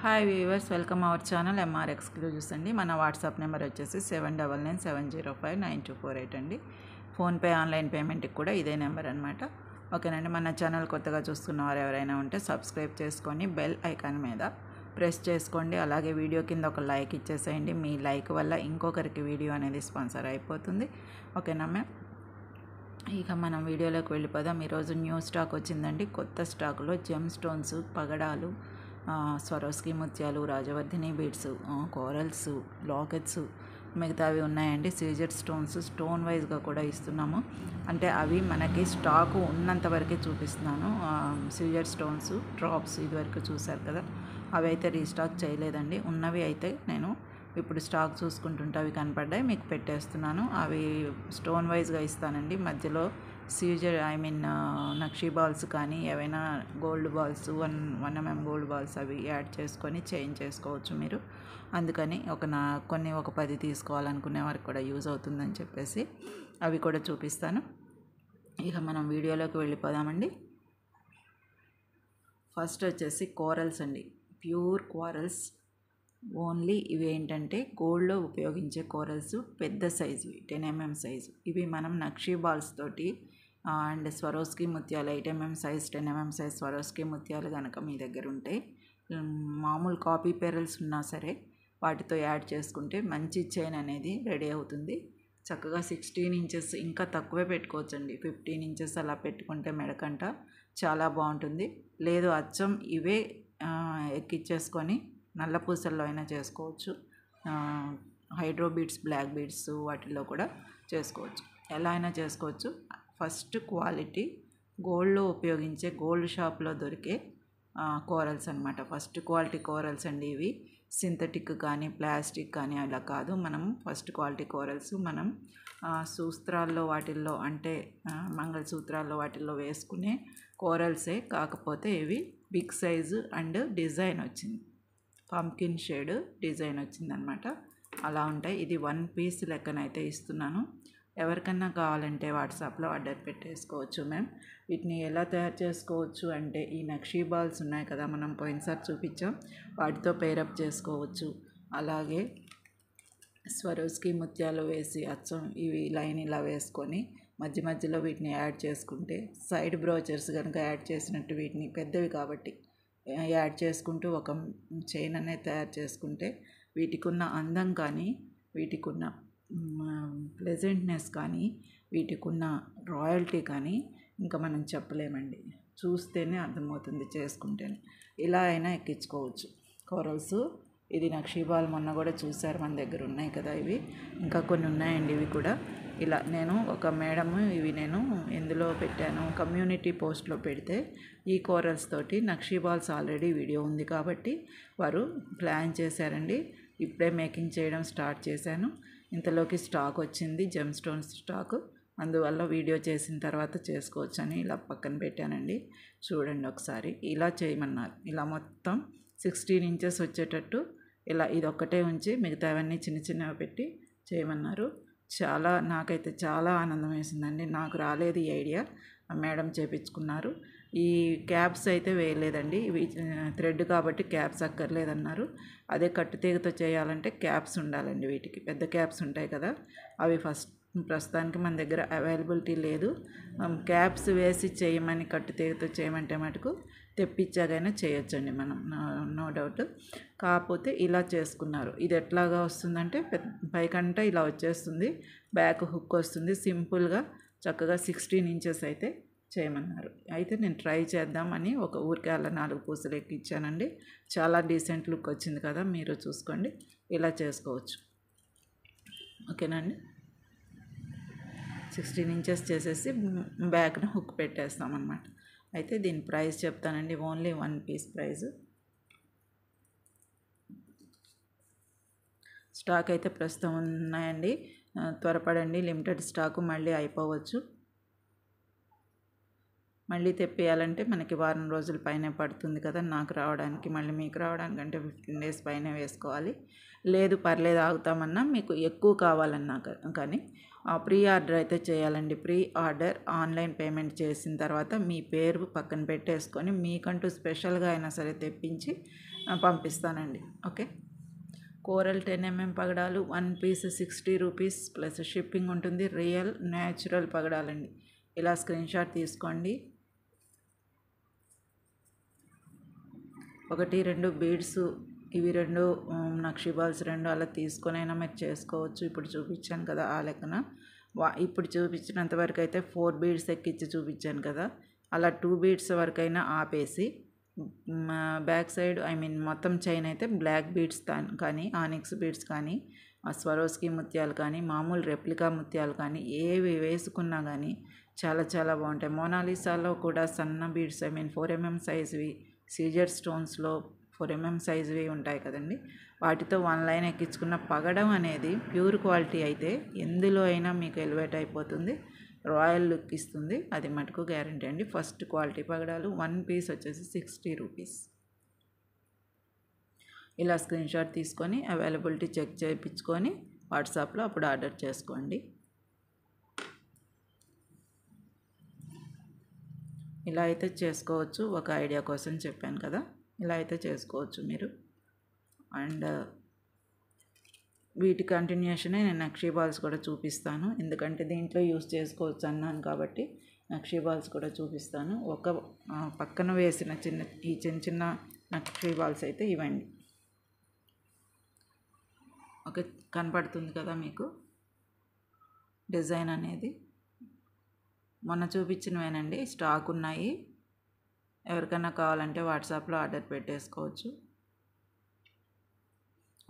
Hi viewers, welcome our channel MR exclusives అండి. మన WhatsApp number వచ్చేసి 7997059248 అండి. ఫోన్పే ఆన్లైన్ పేమెంట్కి కూడా ఇదే నెంబర్ అనమాట. ఓకేనండి. మన ఛానల్ కొత్తగా చూస్తున్న వారు ఎవరైనా ఉంటే సబ్స్క్రైబ్ చేసుకొని బెల్ ఐకాన్ మీద ప్రెస్ చేసుకోండి. అలాగే వీడియో కింద ఒక లైక్ ఇచ్చేసేయండి. మీ లైక్ వల్ల ఇంకొకరికి వీడియో అనేది స్పాన్సర్ అయిపోతుంది. ఓకేనా మ్యామ్? ఇక మనం వీడియోలోకి వెళ్ళిపోదాం. ఈరోజు న్యూ స్టాక్ వచ్చిందండి. కొత్త స్టాకులో జెమ్ స్టోన్స్, పగడాలు, స్వరోస్కి ముత్యాలు, రాజవర్ధిని బీడ్స్, కోరల్స్, లాకెట్స్, మిగతావి ఉన్నాయండి. సీజెడ్ స్టోన్స్ స్టోన్ వైజ్గా కూడా ఇస్తున్నాము. అంటే అవి మనకి స్టాకు ఉన్నంత వరకే చూపిస్తున్నాను. సీజెడ్ స్టోన్స్ డ్రాప్స్ ఇదివరకు చూసారు కదా, అవి అయితే రీస్టాక్ చేయలేదండి. ఉన్నవి అయితే నేను ఇప్పుడు స్టాక్ చూసుకుంటుంటే అవి కనపడ్డాయి, మీకు పెట్టేస్తున్నాను. అవి స్టోన్ వైజ్గా ఇస్తానండి. మధ్యలో సీజర్ నక్షీ బాల్స్ కానీ ఏవైనా gold balls 1 mm gold balls అవి యాడ్ చేసుకొని చేంజ్ చేసుకోవచ్చు మీరు. అందుకని ఒక 10 తీసుకోవాలనుకునే వారికి కూడా యూజ్ అవుతుందని చెప్పేసి అవి కూడా చూపిస్తాను. ఇక మనం వీడియోలోకి వెళ్ళిపోదామండి. ఫస్ట్ వచ్చేసి కోరల్స్ అండి. Pure corals only. ఇవి ఏంటంటే గోల్డ్లో ఉపయోగించే కోరల్స్, పెద్ద సైజు 10 mm సైజు. ఇవి మనం నక్షీ బాల్స్ తోటి అండ్ స్వరోస్కి ముత్యాలు 8 mm size, 10 mm size Swarovski ముత్యాలు కనుక మీ దగ్గర ఉంటే, మామూలు కాపీ పెరల్స్ ఉన్నా సరే వాటితో యాడ్ చేసుకుంటే మంచి చైన్ అనేది రెడీ అవుతుంది. చక్కగా 16 inches, ఇంకా తక్కువే పెట్టుకోవచ్చండి. 15 inches అలా పెట్టుకుంటే మెడకంట చాలా బాగుంటుంది. లేదు అచ్చం ఇవే ఎక్కిచ్చేసుకొని నల్ల పూసల్లో అయినా చేసుకోవచ్చు. హైడ్రో బీడ్స్, బ్లాక్ బీడ్స్ వాటిల్లో కూడా చేసుకోవచ్చు. ఎలా అయినా చేసుకోవచ్చు. ఫస్ట్ క్వాలిటీ గోల్డ్లో ఉపయోగించే గోల్డ్ షాప్లో దొరికే కోరల్స్ అనమాట. ఫస్ట్ క్వాలిటీ కోరల్స్ అండి ఇవి. సింథటిక్ కానీ ప్లాస్టిక్ కానీ అలా కాదు. మనం ఫస్ట్ క్వాలిటీ కోరల్స్ మనం సూత్రాల్లో వాటిల్లో అంటే మంగళసూత్రాల్లో వాటిల్లో వేసుకునే కోరల్సే. కాకపోతే ఇవి బిగ్ సైజు అండ్ డిజైన్ వచ్చింది, పంకిన్ షేడ్ డిజైన్ వచ్చిందనమాట. అలా ఉంటాయి. ఇది 1 piece లెక్కనైతే ఇస్తున్నాను. ఎవరికన్నా కావాలంటే వాట్సాప్లో ఆర్డర్ పెట్టేసుకోవచ్చు మ్యామ్. వీటిని ఎలా తయారు చేసుకోవచ్చు అంటే, ఈ నక్షీ బాల్స్ ఉన్నాయి కదా, మనం పోయినసారి చూపించాం, వాటితో పేరప్ చేసుకోవచ్చు. అలాగే స్వరోస్కి ముత్యాలు వేసి అచ్చం ఇవి లైన్ ఇలా వేసుకొని మధ్య మధ్యలో వీటిని యాడ్ చేసుకుంటే, సైడ్ బ్రోచర్స్ కనుక యాడ్ చేసినట్టు వీటిని పెద్దవి కాబట్టి యాడ్ చేసుకుంటూ ఒక చైన్ అనేది తయారు చేసుకుంటే వీటికి ఉన్న అందం కానీ, వీటికి ఉన్న ప్లెజెంట్నెస్ కానీ, వీటికి ఉన్న రాయల్టీ కానీ ఇంకా మనం చెప్పలేమండి. చూస్తేనే అర్థమవుతుంది, చేసుకుంటేనే. ఇలా అయినా ఎక్కించుకోవచ్చు కోరల్స్. ఇది నక్షీబాల్ మొన్న కూడా చూసారు, మన దగ్గర ఉన్నాయి కదా ఇవి. ఇంకా కొన్ని ఉన్నాయండి ఇవి కూడా. ఇలా నేను ఒక మేడము ఇవి నేను ఎందులో పెట్టాను, కమ్యూనిటీ పోస్ట్లో పెడితే ఈ కోరల్స్ తోటి నక్షీ బాల్స్ ఆల్రెడీ వీడియో ఉంది కాబట్టి వారు ప్లాన్ చేశారండి. ఇప్పుడే మేకింగ్ చేయడం స్టార్ట్ చేశాను. ఇంతలోకి స్టాక్ వచ్చింది, జెమ్ స్టోన్స్ స్టాక్. అందువల్ల వీడియో చేసిన తర్వాత చేసుకోవచ్చు అని ఇలా పక్కన పెట్టానండి. చూడండి ఒకసారి. ఇలా చేయమన్నారు. ఇలా మొత్తం 16 inches వచ్చేటట్టు ఇలా ఇదొక్కటే ఉంచి మిగతావన్నీ చిన్న చిన్నవి పెట్టి చేయమన్నారు. నాకైతే చాలా ఆనందం వేసిందండి. నాకు రాలేదు ఈ ఐడియా, మేడం చేపించుకున్నారు. ఈ క్యాప్స్ అయితే వేయలేదండి. ఇవి థ్రెడ్ కాబట్టి క్యాప్స్ అక్కర్లేదన్నారు. అదే కట్టుతీగతో చేయాలంటే క్యాప్స్ ఉండాలండి. వీటికి పెద్ద క్యాప్స్ ఉంటాయి కదా, అవి ప్రస్తుతానికి మన దగ్గర అవైలబిలిటీ లేదు. క్యాప్స్ వేసి చేయమని కట్టుతీగతో చేయమంటే మటుకు తెప్పించాకైనా చేయొచ్చండి మనం, నో డౌట్. కాకపోతే ఇలా చేసుకున్నారు. ఇది ఎట్లాగా వస్తుందంటే పైకంట ఇలా వచ్చేస్తుంది, బ్యాక్ హుక్ వస్తుంది. సింపుల్గా చక్కగా 16 inches అయితే చేయమన్నారు. అయితే నేను ట్రై చేద్దామని ఒక ఊరికి అలా 4 పూసలు ఎక్కించానండి. చాలా డీసెంట్ లుక్ వచ్చింది కదా, మీరు చూసుకోండి. ఇలా చేసుకోవచ్చు. ఓకేనండి. 16 inches చేసేసి బ్యాక్ను హుక్ పెట్టేస్తామన్నమాట. అయితే దీని ప్రైస్ చెప్తానండి. Only 1 piece price. స్టాక్ అయితే ప్రస్తుతం ఉన్నాయండి. త్వరపడండి, లిమిటెడ్ స్టాకు మళ్ళీ అయిపోవచ్చు. మళ్ళీ తెప్పేయాలంటే మనకి వారం రోజుల పైనే పడుతుంది కదా నాకు రావడానికి. మళ్ళీ మీకు రావడానికి అంటే 15 days పైనే వేసుకోవాలి. లేదు పర్లేదు ఆగుతామన్నా, మీకు ఎక్కువ కావాలన్నా కానీ ప్రీ ఆర్డర్ అయితే చేయాలండి. ప్రీ ఆర్డర్ ఆన్లైన్ పేమెంట్ చేసిన తర్వాత మీ పేరు పక్కన పెట్టేసుకొని మీకంటూ స్పెషల్గా అయినా సరే తెప్పించి పంపిస్తానండి. ఓకే. కోరల్ 10 mm పగడాలు 1 పీస్ 60 రూపీస్ ప్లస్ షిప్పింగ్ ఉంటుంది. రియల్ న్యాచురల్ పగడాలండి. ఇలా స్క్రీన్ షాట్ తీసుకోండి. 1, 2 బీడ్స్, ఇవి 2 నక్షీ బాల్స్ 2 అలా తీసుకొనైనా మీరు చేసుకోవచ్చు. ఇప్పుడు చూపించాను కదా ఆ లెక్కన. ఇప్పుడు చూపించినంత వరకు అయితే 4 బీడ్స్ ఎక్కించి చూపించాను కదా, అలా 2 బీడ్స్ వరకైనా ఆపేసి బ్యాక్ సైడ్ మొత్తం చైన్ అయితే బ్లాక్ బీడ్స్ కానీ ఆనిక్స్ బీడ్స్ కానీ స్వరోస్కి ముత్యాలు కానీ మామూలు రెప్లికా ముత్యాలు కానీ ఏవి వేసుకున్నా కానీ చాలా చాలా బాగుంటాయి. మోనాలిసాలో కూడా సన్న బీడ్స్ 4 mm సైజ్వి సీజర్ స్టోన్స్లో 4 mm సైజ్వి ఉంటాయి కదండి, వాటితో 1 లైన్ ఎక్కించుకున్న పగడం అనేది ప్యూర్ క్వాలిటీ అయితే ఎందులో అయినా మీకు ఎలివేట్ అయిపోతుంది, రాయల్ లుక్ ఇస్తుంది. అది మటుకు గ్యారంటీ అండి. ఫస్ట్ క్వాలిటీ పగడాలు 1 పీస్ వచ్చేసి 60 రూపీస్. ఇలా స్క్రీన్ షాట్ తీసుకొని అవైలబిలిటీ చెక్ చేయించుకొని వాట్సాప్లో అప్పుడు ఆర్డర్ చేసుకోండి. ఇలా అయితే చేసుకోవచ్చు. ఒక ఐడియా కోసం చెప్పాను కదా, ఇలా అయితే చేసుకోవచ్చు మీరు. అండ్ వీటి కంటిన్యూషనే నేను నక్షీ బాల్స్ కూడా చూపిస్తాను, ఎందుకంటే దీంట్లో యూస్ చేసుకోవచ్చు అన్నాను కాబట్టి నక్షీ బాల్స్ కూడా చూపిస్తాను. ఒక పక్కన వేసిన చిన్న చిన్న నక్షీ బాల్స్ అయితే ఇవ్వండి. ఓకే, కనపడుతుంది కదా మీకు డిజైన్ అనేది. మొన్న చూపించినవేనండి, స్టాక్ ఉన్నాయి. ఎవరికైనా కావాలంటే వాట్సాప్లో ఆర్డర్ పెట్టేసుకోవచ్చు.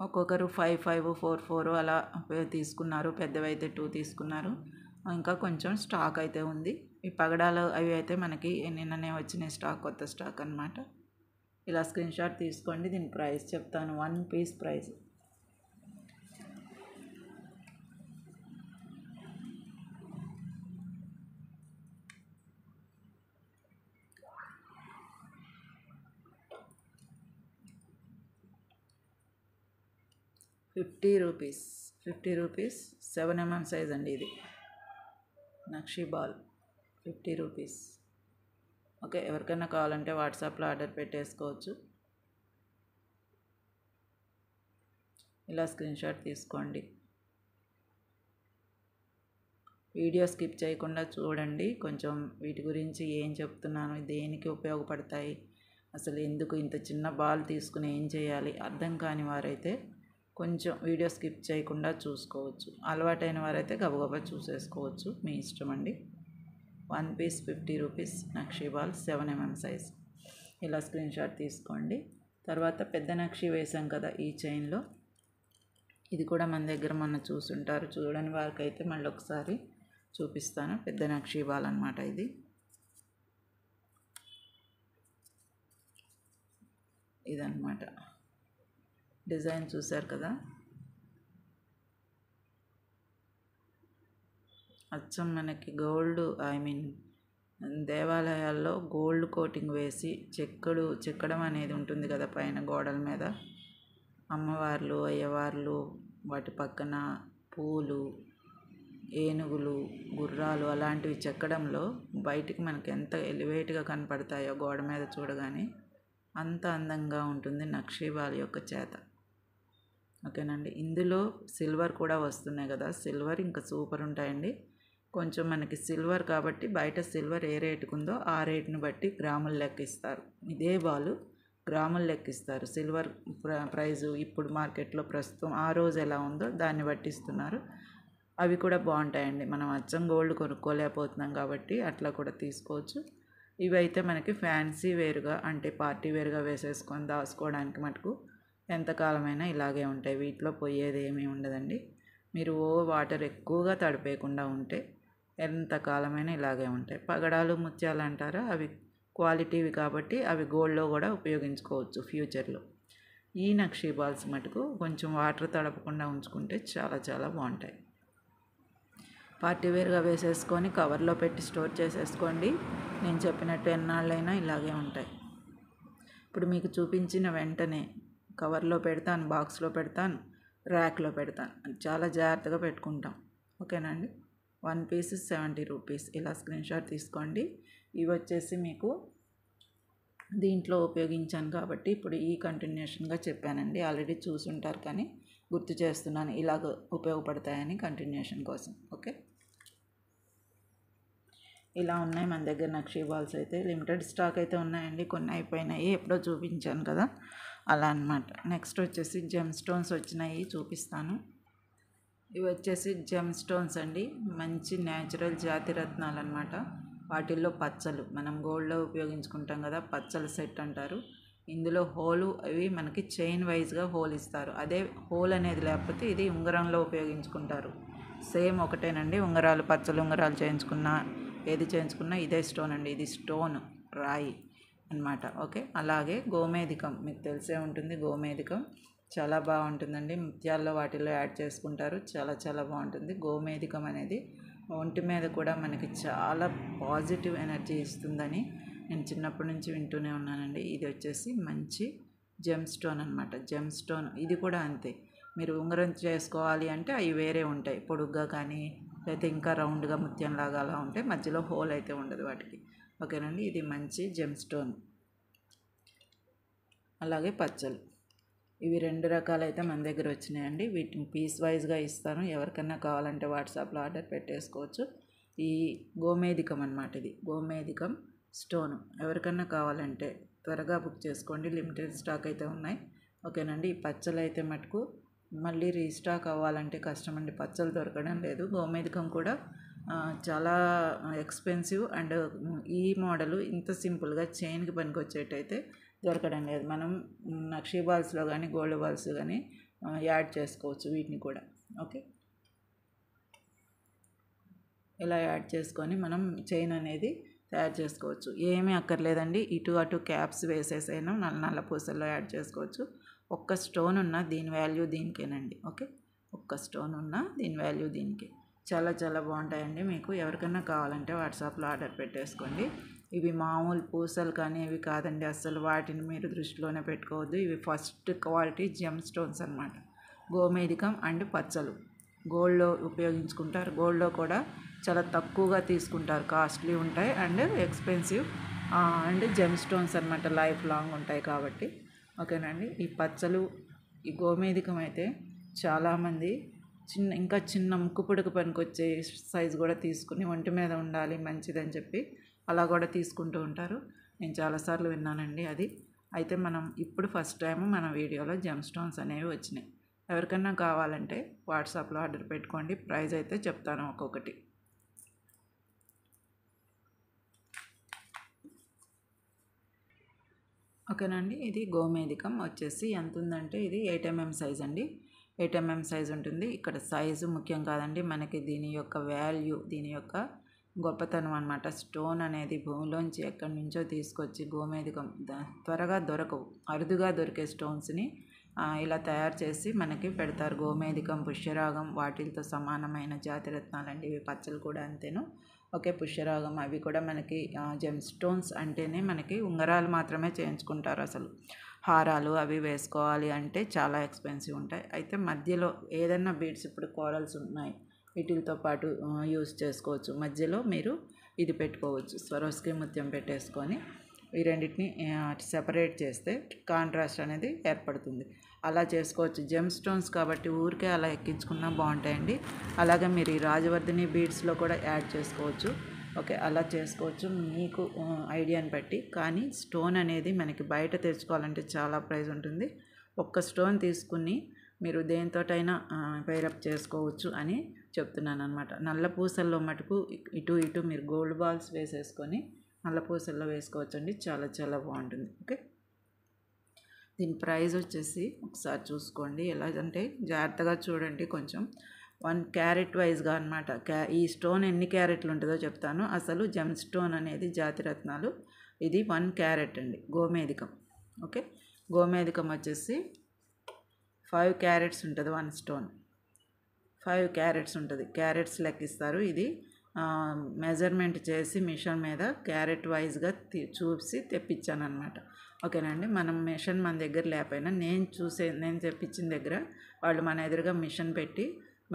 ఒక్కొక్కరు 5, 5, 4, 4 అలా తీసుకున్నారు. పెద్దవైతే 2 తీసుకున్నారు. ఇంకా కొంచెం స్టాక్ అయితే ఉంది. ఈ పగడాలు అవి అయితే మనకి నిన్ననే వచ్చిన స్టాక్, కొత్త స్టాక్ అన్నమాట. ఇలా స్క్రీన్ షాట్ తీసుకోండి. దీని ప్రైస్ చెప్తాను. 1 పీస్ ప్రైస్ ₹50. 7 mm సైజ్ అండి ఇది నక్షీ బాల్. 50 రూపీస్. ఓకే, ఎవరికైనా కావాలంటే వాట్సాప్లో ఆర్డర్ పెట్టేసుకోవచ్చు. ఇలా స్క్రీన్ షాట్ తీసుకోండి. వీడియో స్కిప్ చేయకుండా చూడండి. కొంచెం వీటి గురించి ఏం చెప్తున్నాను, దేనికి ఉపయోగపడతాయి, అసలు ఎందుకు ఇంత చిన్న బాల్ తీసుకుని ఏం చేయాలి అర్థం కాని వారైతే కొంచెం వీడియో స్కిప్ చేయకుండా చూసుకోవచ్చు. అలవాటైన వారైతే గబగబా చూసేసుకోవచ్చు, మీ ఇష్టం అండి. 1 పీస్ 50 రూపీస్ నక్షీ బాల్ 7 mm సైజ్. ఇలా స్క్రీన్ షాట్ తీసుకోండి. తర్వాత పెద్ద నక్షీ వేసాం కదా ఈ చైన్లో, ఇది కూడా మన దగ్గర మొన్న చూసుంటారు. చూడని వారికి అయితే మళ్ళీ ఒకసారి చూపిస్తాను. పెద్ద నక్షీ బాల్ అన్నమాట ఇది. ఇదన్నమాట డిజైన్, చూశారు కదా. అచ్చం మనకి గోల్డ్ దేవాలయాల్లో గోల్డ్ కోటింగ్ వేసి చెక్కడం అనేది ఉంటుంది కదా పైన గోడల మీద. అమ్మవార్లు, అయ్యవార్లు, వాటి పక్కన పూలు, ఏనుగులు, గుర్రాలు అలాంటివి చెక్కడంలో బయటికి మనకి ఎంత ఎలివేట్గా కనపడతాయో గోడ మీద చూడగానే, అంత అందంగా ఉంటుంది నక్షీ బాల్ యొక్క చేత. ఓకేనండి. ఇందులో సిల్వర్ కూడా వస్తున్నాయి కదా, సిల్వర్ ఇంకా సూపర్ ఉంటాయండి. కొంచెం మనకి సిల్వర్ కాబట్టి బయట సిల్వర్ ఏ రేటుకు ఉందో ఆ రేటుని బట్టి గ్రాములు లెక్కిస్తారు. ఇదే బాలు గ్రాములు లెక్కిస్తారు. సిల్వర్ ప్రైజు ఇప్పుడు మార్కెట్లో ప్రస్తుతం ఆ రోజు ఎలా ఉందో దాన్ని బట్టి ఇస్తున్నారు. అవి కూడా బాగుంటాయండి. మనం అచ్చం గోల్డ్ కొనుక్కోలేకపోతున్నాం కాబట్టి అట్లా కూడా తీసుకోవచ్చు. ఇవైతే మనకి ఫ్యాన్సీ వేరుగా, అంటే పార్టీ వేరుగా వేసేసుకొని దాచుకోవడానికి మటుకు ఎంతకాలమైనా ఇలాగే ఉంటాయి. వీటిలో పోయేది ఏమీ ఉండదండి. మీరు వాటర్ ఎక్కువగా తడిపేయకుండా ఉంటే ఎంతకాలమైనా ఇలాగే ఉంటాయి. పగడాలు, ముత్యాలు అంటారా, అవి క్వాలిటీవి కాబట్టి అవి గోల్డ్లో కూడా ఉపయోగించుకోవచ్చు ఫ్యూచర్లో. ఈ నక్షీ బాల్స్ మటుకు కొంచెం వాటర్ తడపకుండా ఉంచుకుంటే చాలా చాలా బాగుంటాయి. పార్టీ వేర్గా వేసేసుకొని కవర్లో పెట్టి స్టోర్ చేసేసుకోండి. నేను చెప్పినట్టు ఎన్నాళ్ళైనా ఇలాగే ఉంటాయి. ఇప్పుడు మీకు చూపించిన వెంటనే కవర్లో పెడతాను, బాక్స్లో పెడతాను, ర్యాక్లో పెడతాను. చాలా జాగ్రత్తగా పెట్టుకుంటాం. ఓకేనండి. 1 పీస్ 70 రూపీస్. ఇలా స్క్రీన్ షాట్ తీసుకోండి. ఇవి వచ్చేసి మీకు దీంట్లో ఉపయోగించాను కాబట్టి ఇప్పుడు ఈ కంటిన్యూషన్గా చెప్పానండి. ఆల్రెడీ చూసుంటారు కానీ గుర్తు చేస్తున్నాను, ఇలాగ ఉపయోగపడతాయని కంటిన్యూషన్ కోసం. ఓకే, ఇలా ఉన్నాయి మన దగ్గర నక్షీ బాల్స్ అయితే. లిమిటెడ్ స్టాక్ అయితే ఉన్నాయండి, కొన్ని అయిపోయినాయి, ఎప్పుడో చూపించాను కదా, అలా అనమాట. నెక్స్ట్ వచ్చేసి జెమ్ స్టోన్స్ వచ్చినాయి, చూపిస్తాను. ఇవి వచ్చేసి జెమ్ స్టోన్స్ అండి, మంచి న్యాచురల్ జాతి రత్నాలు అనమాట. వాటిల్లో పచ్చలు మనం గోల్డ్లో ఉపయోగించుకుంటాం కదా, పచ్చల సెట్ అంటారు. ఇందులో హోలు అవి మనకి చైన్ వైజ్గా హోల్ ఇస్తారు. అదే హోల్ అనేది లేకపోతే ఇది ఉంగరంలో ఉపయోగించుకుంటారు. సేమ్ ఒకటేనండి, ఉంగరాలు పచ్చలు ఉంగరాలు చేయించుకున్నా ఏది చేయించుకున్నా ఇదే స్టోన్ అండి. ఇది స్టోన్ రాయి అన్నమాట. ఓకే, అలాగే గోమేధికం మీకు తెలిసే ఉంటుంది. గోమేధికం చాలా బాగుంటుందండి, ముత్యాల్లో వాటిల్లో యాడ్ చేసుకుంటారు, చాలా చాలా బాగుంటుంది. గోమేధికం అనేది ఒంటి మీద కూడా మనకి చాలా పాజిటివ్ ఎనర్జీ ఇస్తుందని నేను చిన్నప్పటి నుంచి వింటూనే ఉన్నానండి. ఇది వచ్చేసి మంచి జెమ్ స్టోన్ అనమాట. జెమ్ స్టోన్ ఇది కూడా అంతే, మీరు ఉంగరం చేసుకోవాలి అంటే అవి వేరే ఉంటాయి, పొడుగ్గా కానీ లేకపోతే ఇంకా రౌండ్గా ముత్యంలాగా అలా ఉంటాయి, మధ్యలో హోల్ అయితే ఉండదు వాటికి. ఓకేనండి, ఇది మంచి జెమ్ స్టోన్. అలాగే పచ్చలు, ఇవి 2 రకాలైతే మన దగ్గర వచ్చినాయండి. వీటిని పీస్ వైజ్గా ఇస్తాను, ఎవరికన్నా కావాలంటే వాట్సాప్లో ఆర్డర్ పెట్టేసుకోవచ్చు. ఈ గోమేధికం అన్నమాట, ఇది గోమేధికం స్టోను. ఎవరికన్నా కావాలంటే త్వరగా బుక్ చేసుకోండి, లిమిటెడ్ స్టాక్ అయితే ఉన్నాయి. ఓకేనండి, ఈ పచ్చలు అయితే మటుకు మళ్ళీ రీస్టాక్ అవ్వాలంటే కష్టం అండి, పచ్చలు దొరకడం లేదు. గోమేధికం కూడా చాలా ఎక్స్పెన్సివ్ అండ్ ఈ మోడలు ఇంత సింపుల్గా చైన్కి పనికొచ్చేటైతే దొరకడం లేదు. మనం నక్షీ బాల్స్లో కానీ గోల్డ్ బాల్స్ కానీ యాడ్ చేసుకోవచ్చు వీటిని కూడా. ఓకే, ఇలా యాడ్ చేసుకొని మనం చైన్ అనేది తయారు చేసుకోవచ్చు. ఏమీ అక్కర్లేదండి, ఇటు అటు క్యాప్స్ వేసేసైనా నల్ల పూసల్లో యాడ్ చేసుకోవచ్చు. ఒక్క స్టోన్ ఉన్న దీని వాల్యూ దీనికేనండి. ఓకే, ఒక్క స్టోన్ ఉన్న దీని వాల్యూ దీనికి. చాలా చాలా బాగుంటాయండి. మీకు ఎవరికైనా కావాలంటే వాట్సాప్లో ఆర్డర్ పెట్టేసుకోండి. ఇవి మామూలు పూసలు కానీ ఇవి కాదండి, అసలు వాటిని మీరు దృష్టిలోనే పెట్టుకోవద్దు. ఇవి ఫస్ట్ క్వాలిటీ జెమ్ స్టోన్స్ అనమాట. గోమేధికం అండ్ పచ్చలు గోల్డ్లో ఉపయోగించుకుంటారు. గోల్డ్లో కూడా చాలా తక్కువగా తీసుకుంటారు, కాస్ట్లీ ఉంటాయి and expensive and gem stones అనమాట, లైఫ్ లాంగ్ ఉంటాయి కాబట్టి. ఓకేనండి, ఈ పచ్చలు ఈ గోమేధికం అయితే చాలామంది ఇంకా చిన్న ముక్కు పుడక పనికొచ్చే సైజు కూడా తీసుకుని ఒంటి మీద ఉండాలి మంచిదని చెప్పి అలా కూడా తీసుకుంటూ ఉంటారు. నేను చాలాసార్లు విన్నానండి అది. అయితే మనం ఇప్పుడు ఫస్ట్ టైం మన వీడియోలో జెమ్ స్టోన్స్ అనేవి వచ్చినాయి. ఎవరికన్నా కావాలంటే వాట్సాప్లో ఆర్డర్ పెట్టుకోండి, ప్రైస్ అయితే చెప్తాను ఒక్కొక్కటి. ఓకేనండి, ఇది గోమేధికం వచ్చేసి ఎంత ఉందంటే ఇది 8 mm సైజ్ అండి. 8 mm సైజ్ ఉంటుంది. ఇక్కడ సైజు ముఖ్యం కాదండి, మనకి దీని యొక్క వాల్యూ, దీని యొక్క గొప్పతనం అనమాట. స్టోన్ అనేది భూమిలోంచి ఎక్కడి నుంచో తీసుకొచ్చి గోమేధికం త్వరగా దొరకవు, అరుదుగా దొరికే స్టోన్స్ని ఇలా తయారు చేసి మనకి పెడతారు. గోమేధికం, పుష్యరాగం వాటితో సమానమైన జాతిరత్నాలండి ఇవి. పచ్చలు కూడా అంతేను. ఓకే, పుష్యరాగం అవి కూడా మనకి జెమ్ స్టోన్స్ అంటేనే మనకి ఉంగరాలు మాత్రమే చేయించుకుంటారు. అసలు హారాలు అవి వేసుకోవాలి అంటే చాలా ఎక్స్పెన్సివ్ ఉంటాయి. అయితే మధ్యలో ఏదైనా బీడ్స్, ఇప్పుడు కోరల్స్ ఉన్నాయి, వీటితో పాటు యూస్ చేసుకోవచ్చు. మధ్యలో మీరు ఇది పెట్టుకోవచ్చు, స్వరోస్కి ముత్యం పెట్టేసుకొని ఈ రెండింటిని సెపరేట్ చేస్తే కాంట్రాస్ట్ అనేది ఏర్పడుతుంది. అలా చేసుకోవచ్చు. జెమ్ స్టోన్స్ కాబట్టి ఊరికే అలా ఎక్కించుకున్నా బాగుంటాయండి. అలాగే మీరు ఈ రాజవర్ధిని బీడ్స్లో కూడా యాడ్ చేసుకోవచ్చు. ఓకే, అలా చేసుకోవచ్చు మీకు ఐడియాని బట్టి. కానీ స్టోన్ అనేది మనకి బయట తెచ్చుకోవాలంటే చాలా ప్రైస్ ఉంటుంది. ఒక్క స్టోన్ తీసుకుని మీరు దేనితోటైనా పేరప్ చేసుకోవచ్చు అని చెప్తున్నాను అనమాట. నల్ల పూసల్లో మటుకు ఇటు ఇటు మీరు గోల్డ్ బాల్స్ వేసేసుకొని నల్ల పూసల్లో వేసుకోవచ్చండి, చాలా చాలా బాగుంటుంది. ఓకే, దీని ప్రైస్ వచ్చేసి ఒకసారి చూసుకోండి, ఎలాగంటే జాగ్రత్తగా చూడండి కొంచెం. 1 క్యారెట్ వైజ్గా అనమాట. ఈ స్టోన్ ఎన్ని క్యారెట్లు ఉంటుందో చెప్తాను. అసలు జెమ్ స్టోన్ అనేది జాతిరత్నాలు, ఇది 1 క్యారెట్ అండి గోమేధికం. ఓకే, గోమేధికం వచ్చేసి 5 క్యారెట్స్ ఉంటుంది 1 స్టోన్. 5 క్యారెట్స్ ఉంటుంది, క్యారెట్స్ లెక్కిస్తారు. ఇది మెజర్మెంట్ చేసి మిషన్ మీద క్యారెట్ వైజ్గా చూసి తెప్పించాను అనమాట. ఓకేనండి, మనం మిషన్ మన దగ్గర లేకపోయినా నేను తెప్పించిన దగ్గర వాళ్ళు మన ఎదురుగా మిషన్ పెట్టి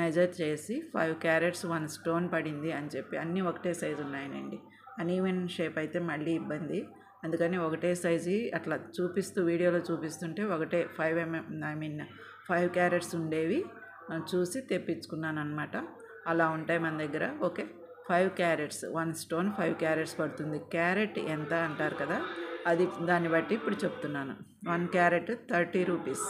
మెజర్ చేసి 5 క్యారెట్స్ 1 స్టోన్ పడింది అని చెప్పి. అన్నీ ఒకటే సైజు ఉన్నాయనండి, అన్ఈవెన్ షేప్ అయితే మళ్ళీ ఇబ్బంది. అందుకని ఒకటే సైజు అట్లా చూపిస్తూ వీడియోలో చూపిస్తుంటే ఒకటే 5 క్యారెట్స్ ఉండేవి చూసి తెప్పించుకున్నాను అనమాట. అలా ఉంటాయి మన దగ్గర. ఓకే, 5 క్యారెట్స్ 1 స్టోన్ 5 క్యారెట్స్ పడుతుంది. క్యారెట్ ఎంత అంటారు కదా, అది దాన్ని బట్టి ఇప్పుడు చెప్తున్నాను. 1 క్యారెట్ 30 రూపీస్.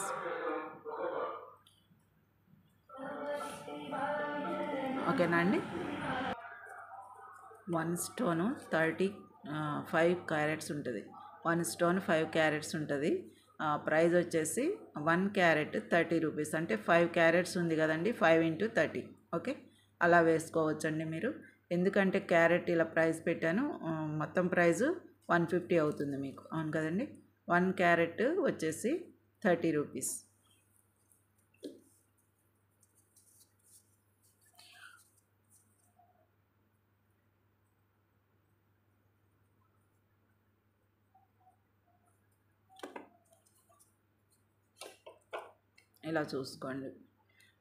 ఓకేనా అండి. 1 స్టోను 5 క్యారెట్స్ ఉంటుంది. 1 స్టోన్ 5 క్యారెట్స్ ఉంటుంది. ప్రైస్ వచ్చేసి 1 క్యారెట్ 30 రూపీస్. అంటే 5 క్యారెట్స్ ఉంది కదండి, 5 × 30. ఓకే, అలా వేసుకోవచ్చండి మీరు. ఎందుకంటే క్యారెట్ ఇలా ప్రైస్ పెట్టాను, మొత్తం ప్రైజు 150 అవుతుంది మీకు. అవును కదండి. 1 క్యారెట్ వచ్చేసి 30 రూపీస్. ఇలా చూసుకోండి.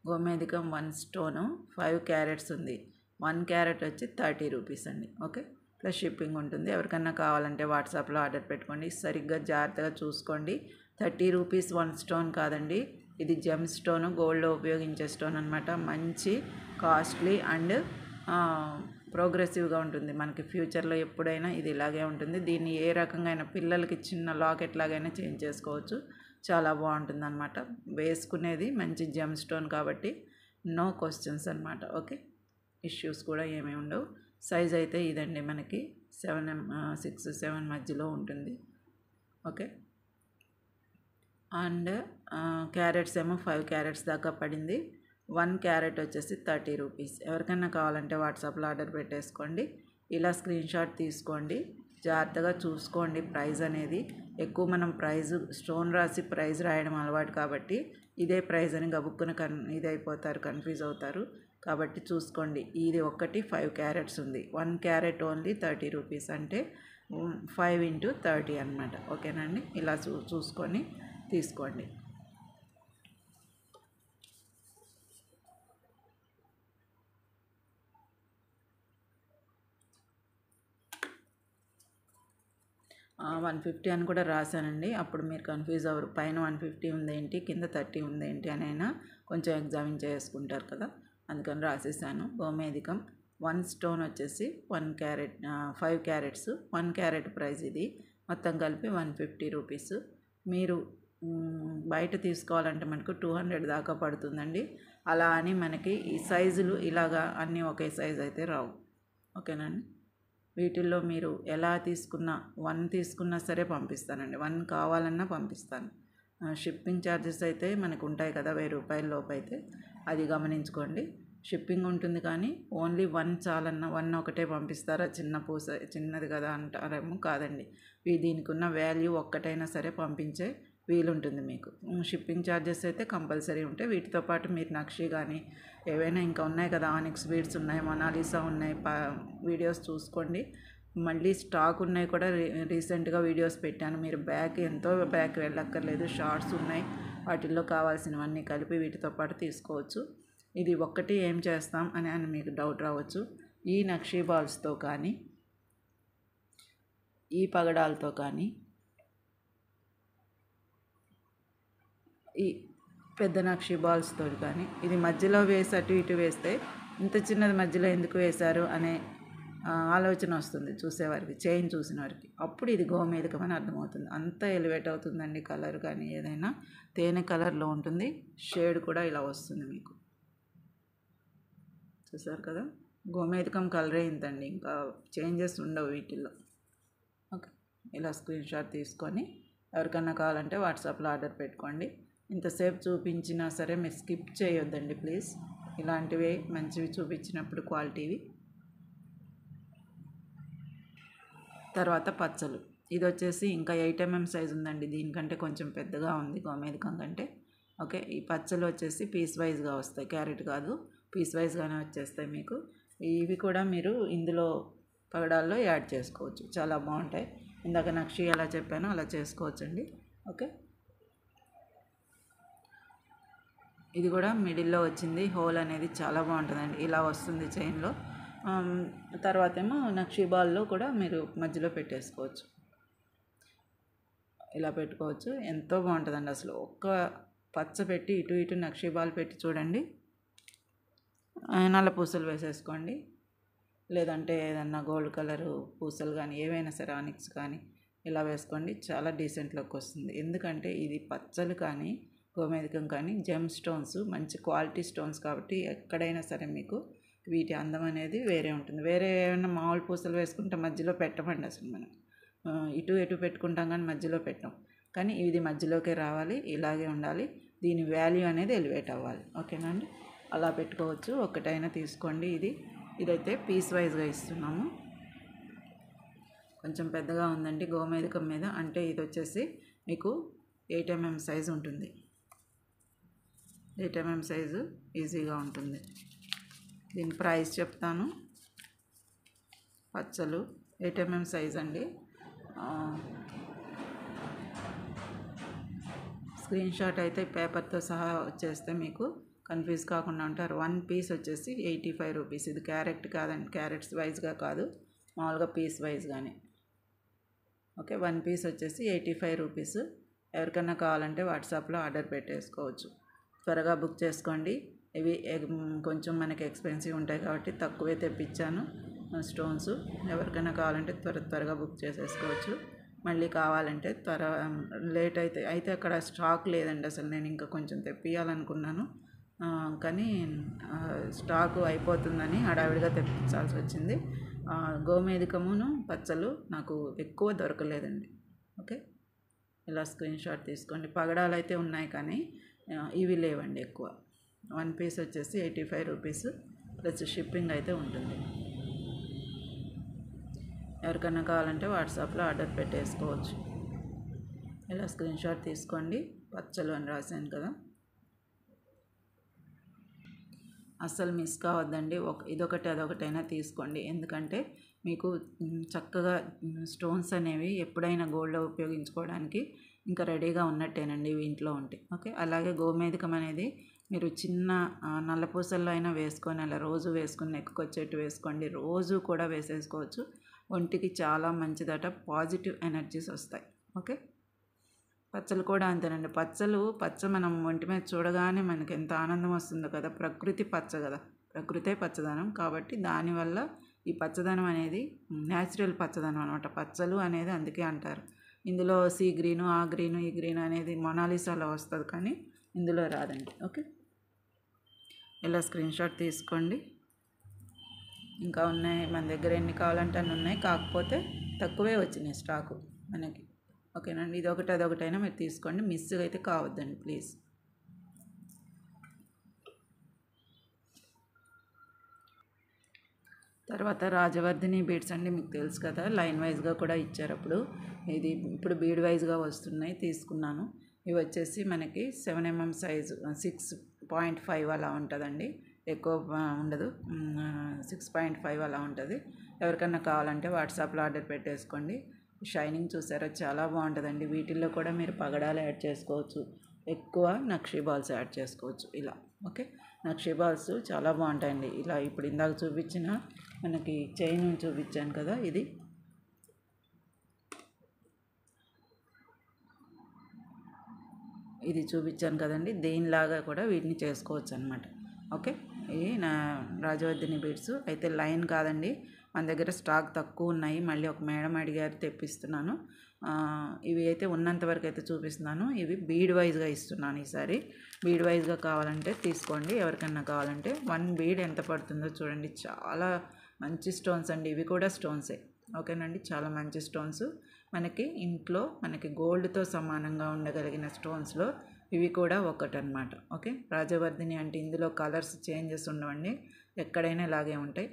గోమేధికం 1 స్టోను 5 క్యారెట్స్ ఉంది. 1 క్యారెట్ వచ్చి 30 రూపీస్ అండి. ఓకే, ప్లస్ షిప్పింగ్ ఉంటుంది. ఎవరికన్నా కావాలంటే వాట్సాప్లో ఆర్డర్ పెట్టుకోండి. సరిగ్గా జాగ్రత్తగా చూసుకోండి. 30 రూపీస్ 1 స్టోన్ కాదండి, ఇది జెమ్ స్టోన్, గోల్డ్లో ఉపయోగించే స్టోన్ అనమాట. మంచి కాస్ట్లీ అండ్ ప్రోగ్రెసివ్గా ఉంటుంది. మనకి ఫ్యూచర్లో ఎప్పుడైనా ఇది ఇలాగే ఉంటుంది. దీన్ని ఏ రకంగా అయినా పిల్లలకి చిన్న లాకెట్ లాగైనా చేంజ్ చేసుకోవచ్చు. చాలా బాగుంటుంది అనమాట. వేసుకునేది మంచి జెమ్ స్టోన్ కాబట్టి నో క్వశ్చన్స్ అనమాట. ఓకే, ఇష్యూస్ కూడా ఏమీ ఉండవు. సైజ్ అయితే ఇదండి, మనకి 6, 7 మధ్యలో ఉంటుంది. ఓకే, అండ్ క్యారెట్స్ ఏమో 5 క్యారెట్స్ దాకా పడింది. 1 క్యారెట్ వచ్చేసి 30 రూపీస్. ఎవరికైనా కావాలంటే వాట్సాప్లో ఆర్డర్ పెట్టేసుకోండి. ఇలా స్క్రీన్ షాట్ తీసుకోండి, జాగ్రత్తగా చూసుకోండి. ప్రైస్ అనేది ఎక్కువ మనం ప్రైజ్ స్టోన్ రాసి ప్రైజ్ రాయడం అలవాటు కాబట్టి ఇదే ప్రైజ్ అని గబుక్కున ఇదైపోతారు, కన్ఫ్యూజ్ అవుతారు. కాబట్టి చూసుకోండి. ఇది ఒక్కటి 5 క్యారెట్స్ ఉంది. 1 క్యారెట్ ఓన్లీ 30 రూపీస్, అంటే 5 × 30 అనమాట. ఓకేనండి. ఇలా చూసుకొని తీసుకోండి. ఆ 150 అని కూడా రాశానండి. అప్పుడు మీరు కన్ఫ్యూజ్ అవ్వరు. పైన 150 ఉందేంటి, కింద 30 ఉందేంటి అని అయినా కొంచెం ఎగ్జామిన్ చేసుకుంటారు కదా, అందుకని రాసేసాను. గోమేధికం 1 స్టోన్ వచ్చేసి 1 క్యారెట్ 5 క్యారెట్స్ 1 క్యారెట్ ప్రైస్ ఇది. మొత్తం కలిపి 150 రూపీస్. మీరు బయట తీసుకోవాలంటే మనకు 200 దాకా పడుతుందండి. అలా అని మనకి ఈ సైజులు ఇలాగా అన్నీ ఒకే సైజు అయితే రావు. ఓకేనండి. వీటిల్లో మీరు ఎలా తీసుకున్నా 1 తీసుకున్నా సరే పంపిస్తానండి. 1 కావాలన్నా పంపిస్తాను. షిప్పింగ్ ఛార్జెస్ అయితే మనకు ఉంటాయి కదా, 1000 రూపాయల లోపు అయితే అది గమనించుకోండి. షిప్పింగ్ ఉంటుంది కానీ ఓన్లీ 1 చాలన్నా 1 ఒకటే పంపిస్తారా, చిన్న పూస చిన్నది కదా అంటారేమో. కాదండి, దీనికి ఉన్న వాల్యూ ఒక్కటైనా సరే పంపించే వీలుంటుంది మీకు. షిప్పింగ్ ఛార్జెస్ అయితే కంపల్సరీ ఉంటాయి. వీటితో పాటు మీరు నక్షి కానీ ఏవైనా ఇంకా ఉన్నాయి కదా, ఆనిక్స్ బీడ్స్ ఉన్నాయి, మొనాలిసా ఉన్నాయి, వీడియోస్ చూసుకోండి. మళ్ళీ స్టాక్ ఉన్నాయి కూడా, రీసెంట్గా వీడియోస్ పెట్టాను. మీరు ఎంతో బ్యాక్ వెళ్ళక్కర్లేదు. షార్ట్స్ ఉన్నాయి, వాటిల్లో కావాల్సినవన్నీ కలిపి వీటితో పాటు తీసుకోవచ్చు. ఇది ఒక్కటి ఏం చేస్తాం అని మీకు డౌట్ రావచ్చు. ఈ నక్షి బాల్స్తో కానీ ఈ పగడాలతో కానీ ఈ పెద్ద నక్షి బాల్స్తో కానీ ఇది మధ్యలో వేసి అటు ఇటు వేస్తే ఇంత చిన్నది మధ్యలో ఎందుకు వేశారు అనే ఆలోచన వస్తుంది చూసేవారికి, చైన్ చూసిన వారికి. అప్పుడు ఇది గోమేధికం అని అర్థమవుతుంది. అంత ఎలివేట్ అవుతుందండి. కలర్ కానీ ఏదైనా తేనె కలర్లో ఉంటుంది. షేడ్ కూడా ఇలా వస్తుంది మీకు. చూసారు కదా, గోమేధికం కలరే ఇంతండి, ఇంకా చేంజెస్ ఉండవు వీటిల్లో. ఓకే, ఇలా స్క్రీన్ షాట్ తీసుకొని ఎవరికన్నా కావాలంటే వాట్సాప్లో ఆర్డర్ పెట్టుకోండి. ఇంతసేపు చూపించినా సరే మీరు స్కిప్ చేయొద్దండి ప్లీజ్. ఇలాంటివి మంచివి చూపించినప్పుడు క్వాలిటీవి. తర్వాత పచ్చలు. ఇది వచ్చేసి ఇంకా 8 mm సైజు ఉందండి. దీనికంటే కొంచెం పెద్దగా ఉంది గోమేధికం కంటే. ఓకే, ఈ పచ్చలు వచ్చేసి పీస్ వైజ్గా వస్తాయి, క్యారెట్ కాదు, పీస్ వైజ్గానే వచ్చేస్తాయి మీకు. ఇవి కూడా మీరు ఇందులో పగడాల్లో యాడ్ చేసుకోవచ్చు, చాలా బాగుంటాయి. ఇందాక నక్షి ఎలా చెప్పానో అలా చేసుకోవచ్చండి. ఓకే, ఇది కూడా మిడిల్లో వచ్చింది. హోల్ అనేది చాలా బాగుంటుందండి, ఇలా వస్తుంది చైన్లో. తర్వాత ఏమో నక్షి బాల్లో కూడా మీరు మధ్యలో పెట్టేసుకోవచ్చు. ఇలా పెట్టుకోవచ్చు. ఎంతో బాగుంటుందండి అసలు. ఒక్క పచ్చ పెట్టి ఇటు ఇటు నక్షీ బాల్ పెట్టి చూడండి. నల్ల పూసలు వేసేసుకోండి, లేదంటే ఏదన్నా గోల్డ్ కలరు పూసలు కానీ ఏవైనా సరే ఆనిక్స్ కానీ ఇలా వేసుకోండి. చాలా డీసెంట్ లుక్ వస్తుంది. ఎందుకంటే ఇది పచ్చలు కానీ గోమేధికం కానీ జెమ్ స్టోన్స్, మంచి క్వాలిటీ స్టోన్స్ కాబట్టి ఎక్కడైనా సరే మీకు వీటి అందం అనేది వేరే ఉంటుంది. వేరే ఏమైనా మామూలు పూసలు వేసుకుంటే మధ్యలో పెట్టమండి అసలు మనం. ఇటు ఎటు పెట్టుకుంటాం కానీ మధ్యలో పెట్టాం. కానీ ఇది మధ్యలోకే రావాలి, ఇలాగే ఉండాలి. దీని వాల్యూ అనేది ఎలివేట్ అవ్వాలి. ఓకేనా అండి? అలా పెట్టుకోవచ్చు. ఒకటైనా తీసుకోండి. ఇదైతే పీస్ వైజ్గా ఇస్తున్నాము. కొంచెం పెద్దగా ఉందండి గోమేధికం మీద. అంటే ఇది వచ్చేసి మీకు 8 mm సైజు ఉంటుంది. 8 mm సైజు ఈజీగా ఉంటుంది. దీని ప్రైస్ చెప్తాను. పచ్చలు 8 mm సైజ్ అండి. స్క్రీన్ షాట్ అయితే పేపర్తో సహా వచ్చేస్తే మీకు కన్ఫ్యూజ్ కాకుండా ఉంటారు. 1 పీస్ వచ్చేసి 85 రూపీస్. ఇది క్యారెట్ కాదండి, క్యారెట్స్ వైజ్గా కాదు, మామూలుగా పీస్ వైజ్గానే. ఓకే, 1 పీస్ వచ్చేసి 85 రూపీస్. ఎవరికైనా కావాలంటే వాట్సాప్లో ఆర్డర్ పెట్టేసుకోవచ్చు. త్వరగా బుక్ చేసుకోండి. ఇవి కొంచెం మనకి ఎక్స్పెన్సివ్ ఉంటాయి కాబట్టి తక్కువే తెప్పించాను స్టోన్స్. ఎవరికైనా కావాలంటే త్వరగా బుక్ చేసేసుకోవచ్చు. మళ్ళీ కావాలంటే లేట్ అయితే అక్కడ స్టాక్ లేదండి అసలు. నేను ఇంకా కొంచెం తెప్పియాలనుకున్నాను కానీ స్టాకు అయిపోతుందని హడావిడిగా తెప్పించాల్సి వచ్చింది. గోమేధికమును పచ్చలు నాకు ఎక్కువ దొరకలేదండి. ఓకే, ఇలా స్క్రీన్ షాట్ తీసుకోండి. పగడాలు అయితే ఉన్నాయి కానీ ఇవి లేవండి ఎక్కువ. 1 పీస్ వచ్చేసి 85 రూపీస్ ప్లస్ షిప్పింగ్ అయితే ఉంటుంది. ఎవరికైనా కావాలంటే వాట్సాప్లో ఆర్డర్ పెట్టేసుకోవచ్చు. ఇలా స్క్రీన్ షాట్ తీసుకోండి. పచ్చలు అని రాశాను కదా, అస్సలు మిస్ కావద్దండి. ఇదొకటి అదొకటైనా తీసుకోండి. ఎందుకంటే మీకు చక్కగా స్టోన్స్ అనేవి ఎప్పుడైనా గోల్డ్లో ఉపయోగించుకోవడానికి ఇంకా రెడీగా ఉన్నట్టేనండి ఇవి ఇంట్లో ఉంటాయి. ఓకే, అలాగే గోమేధికం అనేది మీరు చిన్న నల్లపూసల్లో అయినా వేసుకొని అలా రోజు వేసుకుని నెక్కొచ్చేట్టు వేసుకోండి. రోజు కూడా వేసేసుకోవచ్చు. ఒంటికి చాలా మంచిదట, పాజిటివ్ ఎనర్జీస్ వస్తాయి. ఓకే, పచ్చలు కూడా అంతేనండి. పచ్చ మనం ఒంటి మీద చూడగానే మనకి ఎంత ఆనందం వస్తుందో కదా. ప్రకృతి పచ్చ కదా, ప్రకృతే పచ్చదనం కాబట్టి దానివల్ల ఈ పచ్చదనం అనేది న్యాచురల్ పచ్చదనం అనమాట. పచ్చలు అనేది అందుకే అంటారు. ఇందులో సీ గ్రీను, ఆ గ్రీను, ఈ గ్రీను అనేది మొనాలిసాలో వస్తుంది కానీ ఇందులో రాదండి. ఓకే, ఇలా స్క్రీన్ షాట్ తీసుకోండి. ఇంకా ఉన్నాయి మన దగ్గర, ఎన్ని కావాలంటే అన్ని ఉన్నాయి. కాకపోతే తక్కువే వచ్చినాయి స్టాకు మనకి. ఓకేనండి, ఇదొకటి అదొకటైనా మీరు తీసుకోండి. మిస్ అయితే కావద్దండి ప్లీజ్. తర్వాత రాజవర్ధిని బీడ్స్ అండి, మీకు తెలుసు కదా, లైన్ వైజ్గా కూడా ఇచ్చారు. ఇప్పుడు బీడ్ వైజ్గా వస్తున్నాయి, తీసుకున్నాను. ఇవి వచ్చేసి మనకి 7 mm సైజు, 6.5 అలా ఉంటుందండి. ఎక్కువ ఉండదు, 6.5 అలా ఉంటుంది. ఎవరికన్నా కావాలంటే వాట్సాప్లో ఆర్డర్ పెట్టేసుకోండి. షైనింగ్ చూసారా, చాలా బాగుంటుందండి. వీటిల్లో కూడా మీరు పగడాలు యాడ్ చేసుకోవచ్చు, ఎక్కువ నక్షీ బాల్స్ యాడ్ చేసుకోవచ్చు ఇలా. ఓకే, నక్షీ బాల్స్ చాలా బాగుంటాయండి. ఇలా ఇప్పుడు ఇందాక చూపించిన మనకి చైన్ చూపించాను కదా, ఇది చూపించాను కదండి, దీనిలాగా కూడా వీటిని చేసుకోవచ్చు అనమాట. ఓకే, ఇవి నా రాజవర్ధిని బీడ్స్ అయితే లైన్ కాదండి, మన దగ్గర స్టాక్ తక్కువ ఉన్నాయి. మళ్ళీ ఒక మేడం అడిగారు, తెప్పిస్తున్నాను. ఇవి అయితే ఉన్నంత వరకు అయితే చూపిస్తున్నాను. ఇవి బీడ్ వైజ్గా ఇస్తున్నాను ఈసారి. బీడ్ వైజ్గా కావాలంటే తీసుకోండి. ఎవరికన్నా కావాలంటే 1 బీడ్ ఎంత పడుతుందో చూడండి. చాలా మంచి స్టోన్స్ అండి, ఇవి కూడా స్టోన్సే. ఓకేనండి, చాలా మంచి స్టోన్స్. మనకి ఇంట్లో మనకి గోల్డ్తో సమానంగా ఉండగలిగిన స్టోన్స్లో ఇవి కూడా ఒకటనమాట. ఓకే, రాజవర్ధిని అంటే ఇందులో కలర్స్ చేంజెస్ ఉండవండి, ఎక్కడైనా ఇలాగే ఉంటాయి.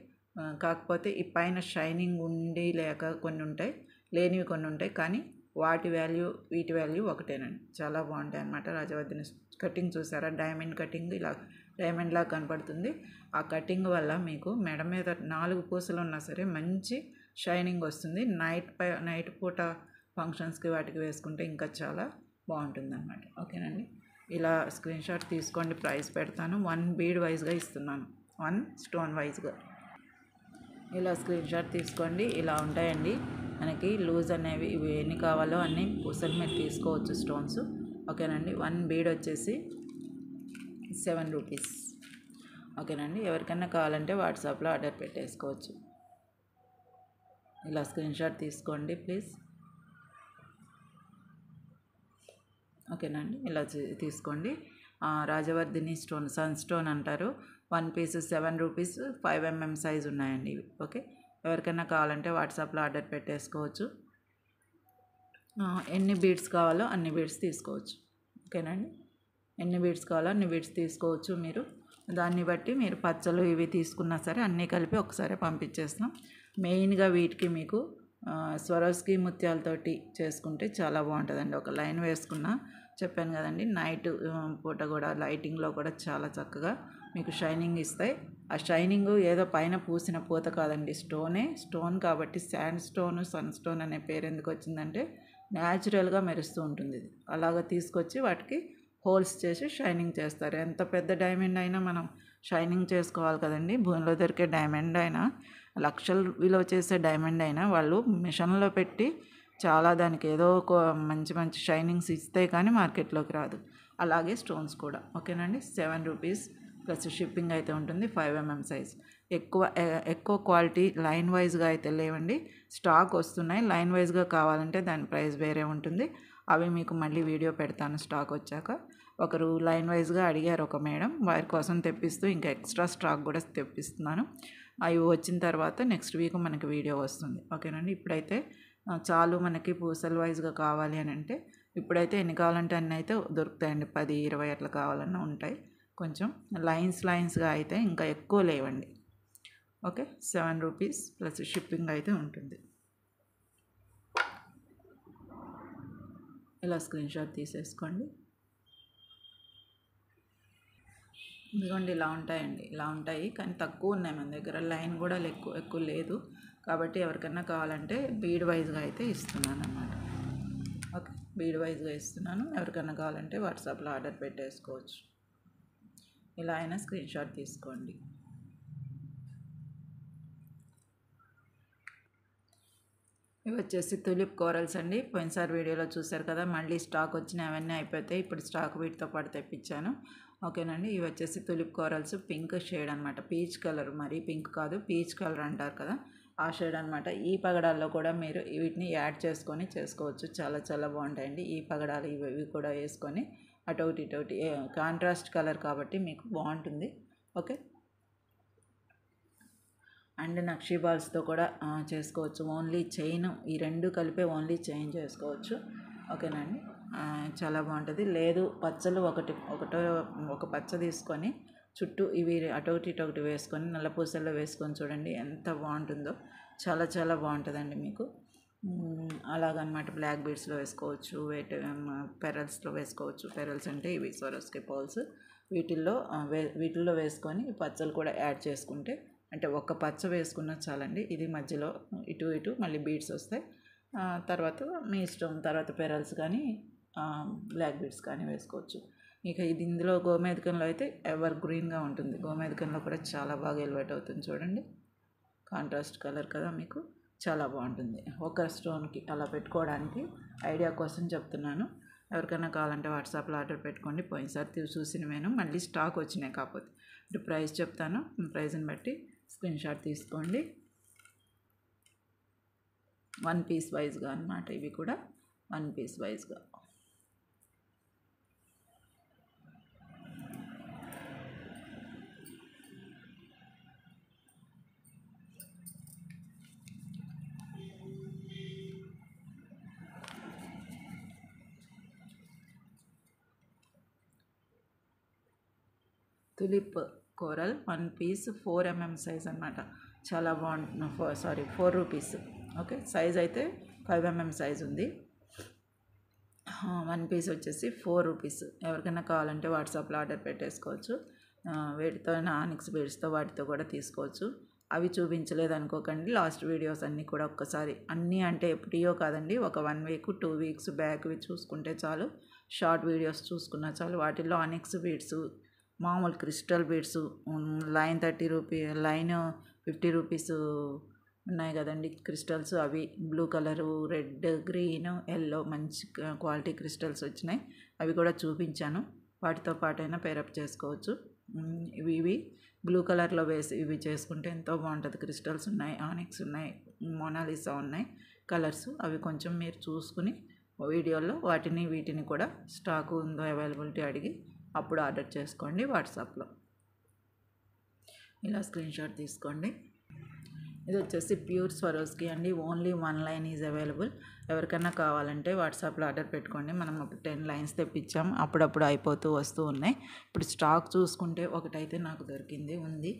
కాకపోతే ఈ పైన షైనింగ్ ఉండి లేక కొన్ని ఉంటాయి, లేనివి కొన్ని ఉంటాయి. కానీ వీటి వాల్యూ ఒకటేనండి. చాలా బాగుంటాయి అన్నమాట. రాజవర్ధిని కటింగ్ చూసారా, డైమండ్ కటింగ్ ఇలా డైమండ్లా కనపడుతుంది. ఆ కటింగ్ వల్ల మీకు మెడ మీద 4 పూసలు ఉన్నా సరే మంచి షైనింగ్ వస్తుంది. నైట్ పూట ఫంక్షన్స్కి వాటికి వేసుకుంటే ఇంకా చాలా బాగుంటుంది అన్నమాట. ఓకేనండి, ఇలా స్క్రీన్ షాట్ తీసుకోండి. ప్రైస్ పెడతాను. 1 బీడ్ వైజ్గా ఇస్తున్నాను, 1 స్టోన్ వైజ్గా. ఇలా స్క్రీన్ షాట్ తీసుకోండి. ఇలా ఉంటాయండి. మనకి లూజ్ అనేవి ఇవి ఎన్ని కావాలో అన్ని పూసలు మీరు తీసుకోవచ్చు స్టోన్స్. ఓకేనండి. 1 బీడ్ వచ్చేసి 7 రూపీస్. ఓకేనండి. ఎవరికైనా కావాలంటే వాట్సాప్లో ఆర్డర్ పెట్టేసుకోవచ్చు. ఇలా స్క్రీన్ షాట్ తీసుకోండి ప్లీజ్. ఓకేనండి. ఇలా తీసుకోండి. రాజవర్ధిని స్టోన్, సన్ స్టోన్ అంటారు. 1 పీస్ 7 రూపీస్, 5 mm సైజ్ ఉన్నాయండి ఇవి. ఓకే, ఎవరికైనా కావాలంటే వాట్సాప్లో ఆర్డర్ పెట్టేసుకోవచ్చు. ఎన్ని బీడ్స్ కావాలో అన్ని బీడ్స్ తీసుకోవచ్చు. ఓకేనండి. ఎన్ని బీడ్స్ కావాలో అన్ని బీడ్స్ తీసుకోవచ్చు మీరు. దాన్ని బట్టి మీరు పచ్చలు ఇవి తీసుకున్నా సరే అన్నీ కలిపి ఒకసారి పంపించేస్తాం. మెయిన్గా వీటికి మీకు స్వరోస్కి ముత్యాలతోటి చేసుకుంటే చాలా బాగుంటుందండి. ఒక లైన్ వేసుకున్నా చెప్పాను కదండి, నైట్ పూట కూడా లైటింగ్లో కూడా చాలా చక్కగా మీకు షైనింగ్ ఇస్తాయి. ఆ షైనింగ్ ఏదో పైన పూసిన పూత కాదండి, స్టోన్ కాబట్టి శాండ్ స్టోన్, సన్ స్టోన్ అనే పేరు ఎందుకు వచ్చిందంటే న్యాచురల్గా మెరుస్తూ ఉంటుంది. ఇది అలాగ తీసుకొచ్చి వాటికి హోల్స్ చేసి షైనింగ్ చేస్తారు. ఎంత పెద్ద డైమండ్ అయినా మనం షైనింగ్ చేసుకోవాలి కదండి. భూమిలో దొరికే డైమండ్ అయినా, లక్షలు విలువ చేసే డైమండ్ అయినా వాళ్ళు మిషన్లో పెట్టి చాలా దానికి ఏదో ఒక మంచి షైనింగ్స్ ఇస్తే కానీ మార్కెట్లోకి రాదు. అలాగే స్టోన్స్ కూడా. ఓకేనండి. 7 రూపీస్ ప్లస్ షిప్పింగ్ అయితే ఉంటుంది. 5 mm సైజ్. ఎక్కువ క్వాలిటీ లైన్ వైజ్గా అయితే లేవండి, స్టాక్ వస్తున్నాయి. లైన్ వైజ్గా కావాలంటే దాని ప్రైస్ వేరే ఉంటుంది. అవి మీకు మళ్ళీ వీడియో పెడతాను స్టాక్ వచ్చాక. ఒకరు లైన్ వైజ్గా అడిగారు ఒక మేడం, వారి కోసం తెప్పిస్తూ ఇంకా ఎక్స్ట్రా స్టాక్ కూడా తెప్పిస్తున్నాను. అవి వచ్చిన తర్వాత నెక్స్ట్ వీక్ మనకి వీడియో వస్తుంది. ఓకేనండి. ఇప్పుడైతే చాలు మనకి పూసల వైజ్గా కావాలి అని అంటే ఇప్పుడైతే ఎన్ని కావాలంటే అన్నీ అయితే దొరుకుతాయండి. 10, 20 అట్లా కావాలన్నా ఉంటాయి. కొంచెం లైన్స్గా అయితే ఇంకా ఎక్కువ లేవండి. ఓకే, 7 రూపీస్ ప్లస్ షిప్పింగ్ అయితే ఉంటుంది. ఇలా స్క్రీన్ షాట్ తీసేసుకోండి. ఇదిగోండి ఇలా ఉంటాయండి. ఇలా ఉంటాయి కానీ తక్కువ ఉన్నాయి మన దగ్గర. లైన్ కూడా ఎక్కువ లేదు కాబట్టి ఎవరికైనా కావాలంటే బీడ్ వైజ్గా అయితే ఇస్తున్నాను అన్నమాట. ఓకే, బీడ్ వైజ్గా ఇస్తున్నాను. ఎవరికైనా కావాలంటే వాట్సాప్లో ఆర్డర్ పెట్టేసుకోవచ్చు. ఇలా అయినా స్క్రీన్ షాట్ తీసుకోండి. ఇవి వచ్చేసి తులిప్ కోరల్స్ అండి. పోయినసారి వీడియోలో చూశారు కదా, మళ్ళీ స్టాక్ వచ్చినాయి, అవన్నీ అయిపోతాయి. ఇప్పుడు స్టాక్ వీటితో పాటు తెప్పించాను. ఓకేనండి. ఇవి వచ్చేసి తులిప్ కోరల్స్, పింక్ షేడ్ అనమాట. పీచ్ కలర్, మరీ పింక్ కాదు, పీచ్ కలర్ అంటారు కదా, ఆ షేడ్ అనమాట. ఈ పగడాల్లో కూడా మీరు వీటిని యాడ్ చేసుకొని చేసుకోవచ్చు. చాలా చాలా బాగుంటాయండి. ఈ పగడాలు ఇవి కూడా వేసుకొని అటొకటి కాంట్రాస్ట్ కలర్ కాబట్టి మీకు బాగుంటుంది. ఓకే. అండ్ నక్షీ బాల్స్తో కూడా చేసుకోవచ్చు. ఓన్లీ చైన్, ఈ రెండు కలిపే ఓన్లీ చైన్ చేసుకోవచ్చు. ఓకేనండి. చాలా బాగుంటుంది. లేదు పచ్చలు ఒక పచ్చ తీసుకొని చుట్టూ ఇవి అటొకటి వేసుకొని నల్ల పూసల్లో వేసుకొని చూడండి ఎంత బాగుంటుందో. చాలా చాలా బాగుంటుందండి మీకు. అలాగనమాట. బ్లాక్ బీడ్స్లో వేసుకోవచ్చు, పెరల్స్లో వేసుకోవచ్చు. పెరల్స్ అంటే ఇవి స్వరోస్కి పౌల్స్. వీటిల్లో వేసుకొని పచ్చలు కూడా యాడ్ చేసుకుంటే, అంటే ఒక పచ్చ వేసుకున్నా చాలండి. ఇది మధ్యలో ఇటు మళ్ళీ బీడ్స్ వస్తాయి. తర్వాత మీ ఇష్టం. తర్వాత పెరల్స్ కానీ బ్లాక్ బీడ్స్ కానీ వేసుకోవచ్చు. ఇక ఇది ఇందులో గోమేధికంలో అయితే ఎవర్ గ్రీన్గా ఉంటుంది. గోమేధికంలో కూడా చాలా బాగా ఎలివేట్ అవుతుంది చూడండి. కాంట్రాస్ట్ కలర్ కదా, మీకు చాలా బాగుంటుంది. ఒక స్టోన్కి అలా పెట్టుకోవడానికి ఐడియా కోసం చెప్తున్నాను. ఎవరికైనా కావాలంటే వాట్సాప్లో ఆర్డర్ పెట్టుకోండి. పోయినసారి చూసినవేను, మళ్ళీ స్టాక్ వచ్చినాయి. కాకపోతే ఇప్పుడు ప్రైస్ చెప్తాను, ప్రైస్ని బట్టి స్క్రీన్ షాట్ తీసుకోండి. 1 పీస్ వైజ్గా అనమాట. ఇవి కూడా 1 పీస్ వైజ్గా. Tulip coral 1 piece 4 mm size అనమాట. చాలా బాగుంటుంది. 4 రూపీస్. ఓకే, సైజ్ అయితే 5 mm సైజ్ ఉంది. 1 పీస్ వచ్చేసి 4 రూపీస్. ఎవరికైనా కావాలంటే వాట్సాప్లో ఆర్డర్ పెట్టేసుకోవచ్చు. వీటితో ఆనిక్స్ బీడ్స్తో వాటితో కూడా తీసుకోవచ్చు. అవి చూపించలేదు అనుకోకండి, లాస్ట్ వీడియోస్ అన్నీ కూడా ఒక్కసారి, అన్నీ అంటే ఎప్పుడో కాదండి, ఒక 1 వీక్ 2 వీక్స్ బ్యాక్వి చూసుకుంటే చాలు. షార్ట్ వీడియోస్ చూసుకున్నా చాలు. వాటిల్లో ఆనిక్స్ బీడ్స్, మామూలు crystal beads, line 30 rupee, line 50 rupees ఉన్నాయి కదండి క్రిస్టల్స్, అవి blue colour, red, green, yellow మంచి క్వాలిటీ క్రిస్టల్స్ వచ్చినాయి. అవి కూడా చూపించాను. వాటితో పాటైనా పేరప్ చేసుకోవచ్చు. ఇవి బ్లూ కలర్లో వేసి ఇవి చేసుకుంటే ఎంతో బాగుంటుంది. క్రిస్టల్స్ ఉన్నాయి, ఆనిక్స్ ఉన్నాయి, మోనాలిసా ఉన్నాయి కలర్స్. అవి కొంచెం మీరు చూసుకుని వీడియోలో వీటిని కూడా స్టాక్ ఉందో అవైలబిలిటీ అడిగి అప్పుడు ఆర్డర్ చేసుకోండి. వాట్సాప్లో ఇలా స్క్రీన్ షాట్ తీసుకోండి. ఇది వచ్చేసి ప్యూర్ స్వరోస్కి అండి. Only 1 line is available. ఎవరికైనా కావాలంటే వాట్సాప్లో ఆర్డర్ పెట్టుకోండి. మనం ఒక 10 లైన్స్ తెప్పించాం, అప్పుడప్పుడు అయిపోతూ వస్తూ ఉన్నాయి. ఇప్పుడు స్టాక్ చూసుకుంటే ఒకటైతే నాకు దొరికింది, ఉంది.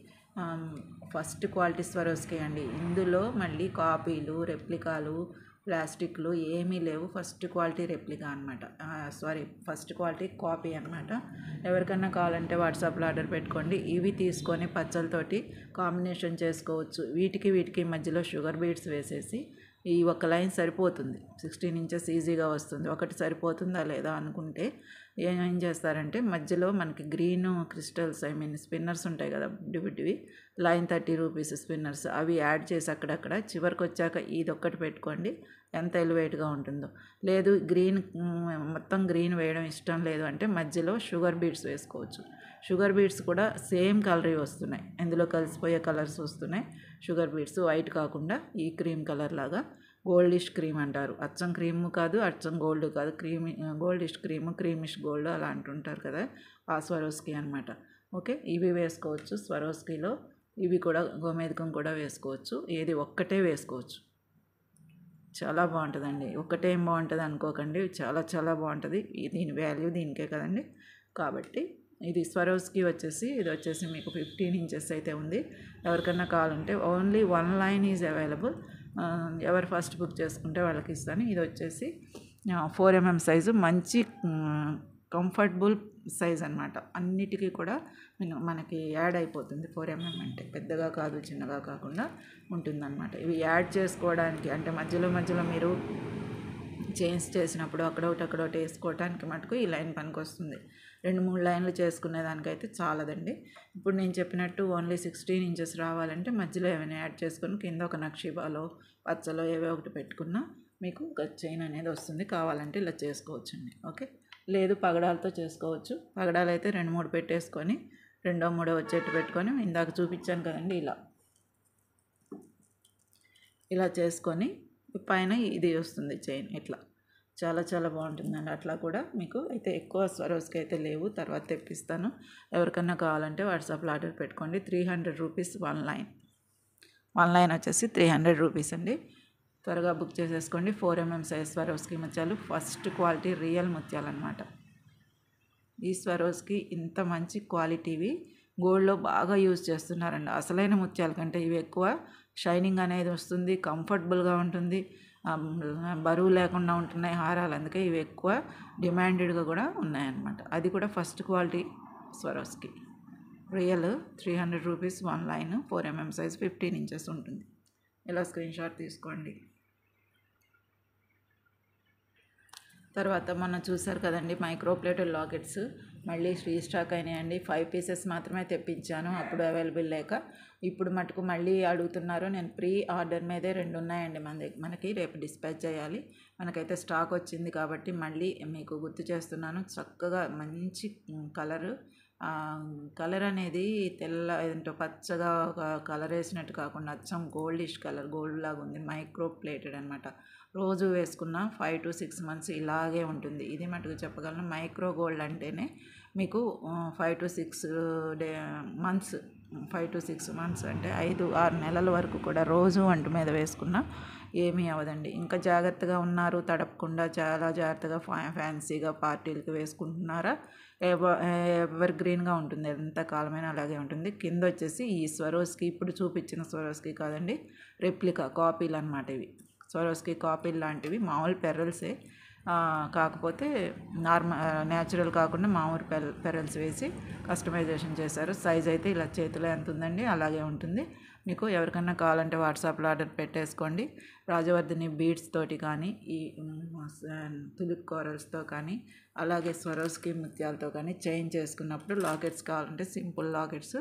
ఫస్ట్ క్వాలిటీ స్వరోస్కి అండి. ఇందులో మళ్ళీ కాపీలు, రెప్లికాలు, ప్లాస్టిక్లు ఏమీ లేవు. ఫస్ట్ క్వాలిటీ రెప్లికా అనమాట, ఫస్ట్ క్వాలిటీ కాపీ అనమాట. ఎవరికైనా కావాలంటే వాట్సాప్లో ఆర్డర్ పెట్టుకోండి. ఇవి తీసుకొని పచ్చలతోటి కాంబినేషన్ చేసుకోవచ్చు. వీటికి మధ్యలో షుగర్ బీడ్స్ వేసేసి ఈ ఒక లైన్ సరిపోతుంది. 16 ఇంచెస్ ఈజీగా వస్తుంది. ఒకటి సరిపోతుందా లేదా అనుకుంటే ఏం చేస్తారంటే మధ్యలో మనకి గ్రీన్ క్రిస్టల్స్ స్పిన్నర్స్ ఉంటాయి కదా, బుడ్డివి లైన్ 30 రూపీస్ స్పిన్నర్స్, అవి యాడ్ చేసి అక్కడక్కడ చివరికి వచ్చాక ఇదొక్కటి పెట్టుకోండి. ఎంత ఎలివేట్గా ఉంటుందో. లేదు మొత్తం గ్రీన్ వేయడం ఇష్టం లేదు అంటే మధ్యలో షుగర్ బీడ్స్ వేసుకోవచ్చు. షుగర్ బీడ్స్ కూడా సేమ్ కలర్ వస్తున్నాయి, ఇందులో కలిసిపోయే కలర్స్ వస్తున్నాయి. షుగర్ బీడ్స్ వైట్ కాకుండా ఈ క్రీమ్ కలర్ లాగా గోల్డిష్ క్రీమ్ అంటారు. అచ్చం క్రీమ్ కాదు, అచ్చం గోల్డ్ కాదు, గోల్డిష్ క్రీమ్, క్రీమిష్ గోల్డ్ అలా అంటుంటారు కదా, ఆ స్వరోస్కి అనమాట. ఓకే, ఇవి వేసుకోవచ్చు స్వరోస్కిలో. ఇవి కూడా గోమేధికం కూడా వేసుకోవచ్చు. ఏది ఒక్కటే వేసుకోవచ్చు. చాలా బాగుంటుందండి. ఒక్కటే ఏం బాగుంటుంది అనుకోకండి, చాలా చాలా బాగుంటుంది. దీని వాల్యూ దీనికే కదండి. కాబట్టి ఇది స్వరోస్కి ఇది వచ్చేసి మీకు 15 ఇంచెస్ అయితే ఉంది. ఎవరికన్నా కావాలంటే ఓన్లీ 1 లైన్ ఈజ్ అవైలబుల్. ఎవరు ఫస్ట్ బుక్ చేసుకుంటే వాళ్ళకి ఇస్తాను. ఇది వచ్చేసి 4mm సైజు, మంచి కంఫర్టబుల్ సైజ్ అనమాట. అన్నిటికీ కూడా మనకి యాడ్ అయిపోతుంది. 4mm అంటే పెద్దగా కాదు, చిన్నగా కాకుండా ఉంటుందన్నమాట. ఇవి యాడ్ చేసుకోవడానికి అంటే మధ్యలో మీరు చైన్స్ చేసినప్పుడు అక్కడొకటి వేసుకోవడానికి మటుకు ఈ లైన్ పనికి వస్తుంది. 2-3 లైన్లు చేసుకునే దానికైతే చాలదండి. ఇప్పుడు నేను చెప్పినట్టు ఓన్లీ 16 ఇంచెస్ రావాలంటే మధ్యలో ఏమైనా యాడ్ చేసుకొని కింద ఒక నక్షిబాలో పచ్చలో ఏవో ఒకటి పెట్టుకున్నా మీకు ఒక చైన్ అనేది వస్తుంది. కావాలంటే ఇలా చేసుకోవచ్చండి. ఓకే, లేదు పగడాలతో చేసుకోవచ్చు. పగడాలు అయితే 2-3 పెట్టేసుకొని 2-3 వచ్చేట్టు పెట్టుకొని ఇందాక చూపించాను కదండి, ఇలా చేసుకొని పైన ఇది వస్తుంది చైన్. ఇట్లా చాలా చాలా బాగుంటుందండి. అట్లా కూడా మీకు అయితే ఎక్కువ స్వరోస్కి అయితే లేవు, తర్వాత తెప్పిస్తాను. ఎవరికన్నా కావాలంటే వాట్సాప్లో ఆర్డర్ పెట్టుకోండి. 300 రూపీస్ 1 లైన్. 1 లైన్ వచ్చేసి 300 రూపీస్ అండి. త్వరగా బుక్ చేసేసుకోండి. 4mm సైజ్ స్వరోస్కి ముత్యాలు, ఫస్ట్ క్వాలిటీ రియల్ ముత్యాలు అనమాట. ఈ స్వరోస్కి ఇంత మంచి క్వాలిటీవి గోల్డ్లో బాగా యూజ్ చేస్తున్నారండి. అసలైన ముత్యాల కంటే ఇవి ఎక్కువ షైనింగ్ అనేది వస్తుంది, కంఫర్టబుల్గా ఉంటుంది, బరువు లేకుండా ఉంటున్నాయి హారాలు. అందుకే ఇవి ఎక్కువ డిమాండెడ్గా కూడా ఉన్నాయన్నమాట. అది కూడా first quality Swarovski real. 300 rupees 1 line, 4mm size, 15 inches ఉంటుంది. ఇలా స్క్రీన్ షాట్ తీసుకోండి. తర్వాత మొన్న చూసారు కదండి మైక్రోప్లేటెడ్ లాకెట్స్, మళ్ళీ రీస్టాక్ అయినాయండి. 5 పీసెస్ మాత్రమే తెప్పించాను అప్పుడు అవైలబుల్ లేక. ఇప్పుడు మటుకు మళ్ళీ అడుగుతున్నారు. నేను ప్రీ ఆర్డర్ మీదే 2 ఉన్నాయండి మనకి రేపు డిస్పాచ్ చేయాలి. మనకైతే స్టాక్ వచ్చింది కాబట్టి మళ్ళీ మీకు గుర్తు చేస్తున్నాను. చక్కగా మంచి కలర్ అనేది తెల్ల ఏంటో పచ్చగా కలర్ వేసినట్టు కాకుండా అచ్చం గోల్డిష్ కలర్, గోల్డ్ లాగా ఉంది. మైక్రోప్లేటెడ్ అనమాట. రోజు వేసుకున్న 5 to 6 months ఇలాగే ఉంటుంది. ఇది మటుకు చెప్పగలను. మైక్రో గోల్డ్ అంటేనే మీకు 5 to 6 months, 5 to 6 months అంటే 5-6 నెలల వరకు కూడా రోజు వంట మీద వేసుకున్నా ఏమీ అవ్వదండి. ఇంకా జాగ్రత్తగా ఉన్నారు, తడపకుండా చాలా జాగ్రత్తగా ఫ్యాన్సీగా పార్టీలకు వేసుకుంటున్నారా, ఎవర్ గ్రీన్గా ఉంటుంది, ఎంత కాలమైనా అలాగే ఉంటుంది. కింద వచ్చేసి ఈ స్వరోస్కి ఇప్పుడు చూపించిన స్వరోస్కి కాదండి, రెప్లికా కాపీలు అనమాట. ఇవి స్వరోస్కి కాపీలు లాంటివి, మామూలు పెరల్సే, కాకపోతే న్యాచురల్ కాకుండా మామూలు పెరల్స్ వేసి కస్టమైజేషన్ చేశారు. సైజ్ అయితే ఇలా చేతిలో ఎంత ఉందండి అలాగే ఉంటుంది. మీకు ఎవరికన్నా కావాలంటే వాట్సాప్లో ఆర్డర్ పెట్టేసుకోండి. రాజవర్ధిని బీడ్స్ తోటి కానీ, ఈ తులిప్ కోరల్స్తో కానీ, అలాగే స్వరోస్కి ముత్యాలతో కానీ చైన్ చేసుకున్నప్పుడు లాకెట్స్ కావాలంటే సింపుల్ లాకెట్స్,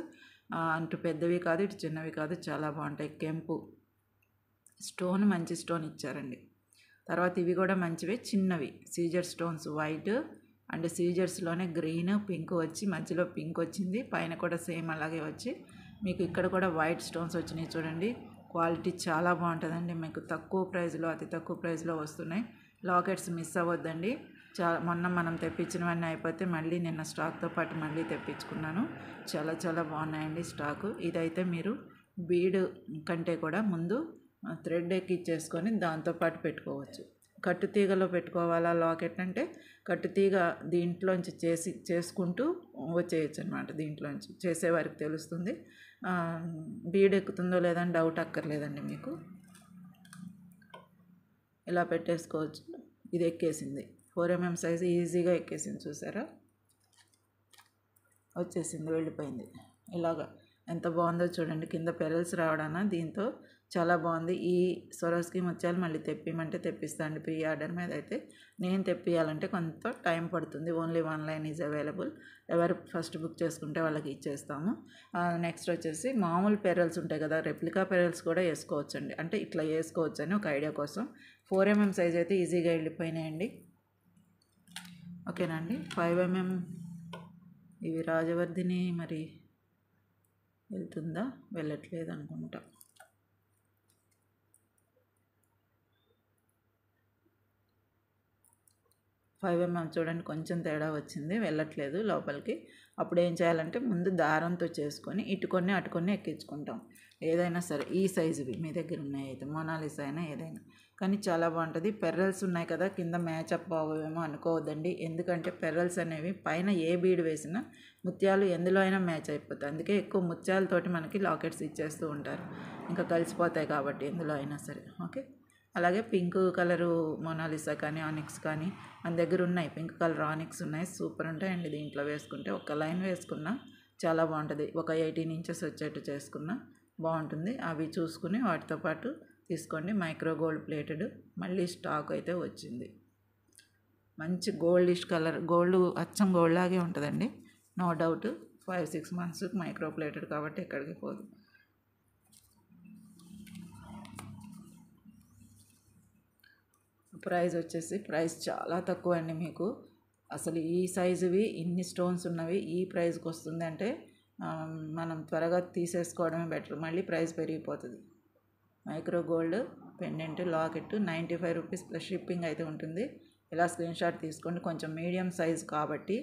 అటు పెద్దవి కాదు ఇటు చిన్నవి కాదు, చాలా బాగుంటాయి. కెంపు స్టోన్ మంచి స్టోన్ ఇచ్చారండి. తర్వాత ఇవి కూడా మంచివే, చిన్నవి సీజర్ స్టోన్స్ వైట్ అండ్ సీజర్స్లోనే గ్రీన్ పింక్ వచ్చి మధ్యలో పింక్ వచ్చింది, పైన కూడా సేమ్ అలాగే వచ్చి మీకు ఇక్కడ కూడా వైట్ స్టోన్స్ వచ్చినాయి చూడండి. క్వాలిటీ చాలా బాగుంటుందండి. మీకు తక్కువ ప్రైస్లో, అతి తక్కువ ప్రైస్లో వస్తున్నాయి. లాకెట్స్ మిస్ అవ్వద్దండి. మొన్న మనం తెప్పించినవన్నీ అయిపోతే మళ్ళీ నిన్న స్టాక్తో పాటు మళ్ళీ తెప్పించుకున్నాను. చాలా చాలా బాగున్నాయండి స్టాకు. ఇదైతే మీరు బీడ్ కంటే కూడా ముందు థ్రెడ్ ఎక్కిచ్చేసుకొని దాంతోపాటు పెట్టుకోవచ్చు. కట్టుతీగలో పెట్టుకోవాలా లాకెట్ అంటే కట్టుతీగ దీంట్లోంచి చేసుకుంటూ వచ్చేయచ్చు అనమాట. దీంట్లోంచి చేసేవారికి తెలుస్తుంది. బీడ్ ఎక్కుతుందో లేదని డౌట్ అక్కర్లేదండి మీకు. ఇలా పెట్టేసుకోవచ్చు. ఇది ఎక్కేసింది, 4mm సైజు ఈజీగా ఎక్కేసింది చూసారా, వచ్చేసింది, వెళ్ళిపోయింది. ఇలాగా ఎంత బాగుందో చూడండి. కింద పెరల్స్ రావడాన దీంతో చాలా బాగుంది. ఈ సొరస్కి ముత్యాలు మళ్ళీ తెప్పిమంటే తెప్పిస్తాండి. ప్రీ ఆర్డర్ మీద అయితే నేను తెప్పియాలంటే కొంత టైం పడుతుంది. Only 1 line is available. ఎవరు ఫస్ట్ బుక్ చేసుకుంటే వాళ్ళకి ఇచ్చేస్తాము. నెక్స్ట్ వచ్చేసి మామూలు పెరల్స్ ఉంటాయి కదా, రెప్లికా పెరల్స్ కూడా వేసుకోవచ్చండి. అంటే ఇట్లా వేసుకోవచ్చు అని ఒక ఐడియా కోసం. 4mm సైజ్ అయితే ఈజీగా వెళ్ళిపోయినాయండి. ఓకేనా అండి. 5mm ఇవి రాజవర్ధిని మరి వెళ్తుందా, వెళ్ళట్లేదు అనుకుంటా. చూడండి కొంచెం తేడా వచ్చింది, వెళ్ళట్లేదు లోపలికి. అప్పుడు ఏం చేయాలంటే ముందు దారంతో చేసుకొని ఇటుకొని అటుకొని ఎక్కించుకుంటాం. ఏదైనా సరే ఈ సైజువి మీ దగ్గర ఉన్నాయి అయితే, మోనాలిసా అయినా ఏదైనా కానీ చాలా బాగుంటుంది. పెర్రల్స్ ఉన్నాయి కదా, కింద మ్యాచప్ అవ్వేమో అనుకోవద్దండి. ఎందుకంటే పెర్రల్స్ అనేవి పైన ఏ బీడ్ వేసినా ముత్యాలు ఎందులో అయినా మ్యాచ్ అయిపోతాయి. అందుకే ఎక్కువ ముత్యాలతోటి మనకి లాకెట్స్ ఇచ్చేస్తూ ఉంటారు, ఇంకా కలిసిపోతాయి కాబట్టి ఎందులో అయినా సరే. ఓకే. అలాగే పింక్ కలరు మోనాలిసా కానీ ఆనిక్స్ కానీ మన దగ్గర ఉన్నాయి. పింక్ కలర్ ఆనిక్స్ ఉన్నాయి, సూపర్ ఉంటాయండి. దీంట్లో వేసుకుంటే ఒక లైన్ వేసుకున్నా చాలా బాగుంటుంది. ఒక 18 ఇంచెస్ వచ్చేట్టు చేసుకున్నా బాగుంటుంది. అవి చూసుకుని వాటితో పాటు తీసుకోండి. మైక్రో గోల్డ్ ప్లేటెడ్ మళ్ళీ స్టాక్ అయితే వచ్చింది. మంచి గోల్డిష్ కలర్, గోల్డ్ అచ్చం గోల్డ్ లాగే ఉంటుందండి, no doubt. 5-6 months micro plated కాబట్టి ఎక్కడికి పోదు. ప్రైస్ చాలా తక్కువ అండి. మీకు అసలు ఈ సైజువి ఇన్ని స్టోన్స్ ఉన్నవి ఈ ప్రైస్కి వస్తుంది అంటే మనం త్వరగా తీసేసుకోవడమే బెటర్, మళ్ళీ ప్రైస్ పెరిగిపోతుంది. Micro gold pendant locket 95 rupees plus shipping అయితే ఉంటుంది. ఇలా స్క్రీన్ షాట్ తీసుకోండి. కొంచెం మీడియం సైజ్ కాబట్టి,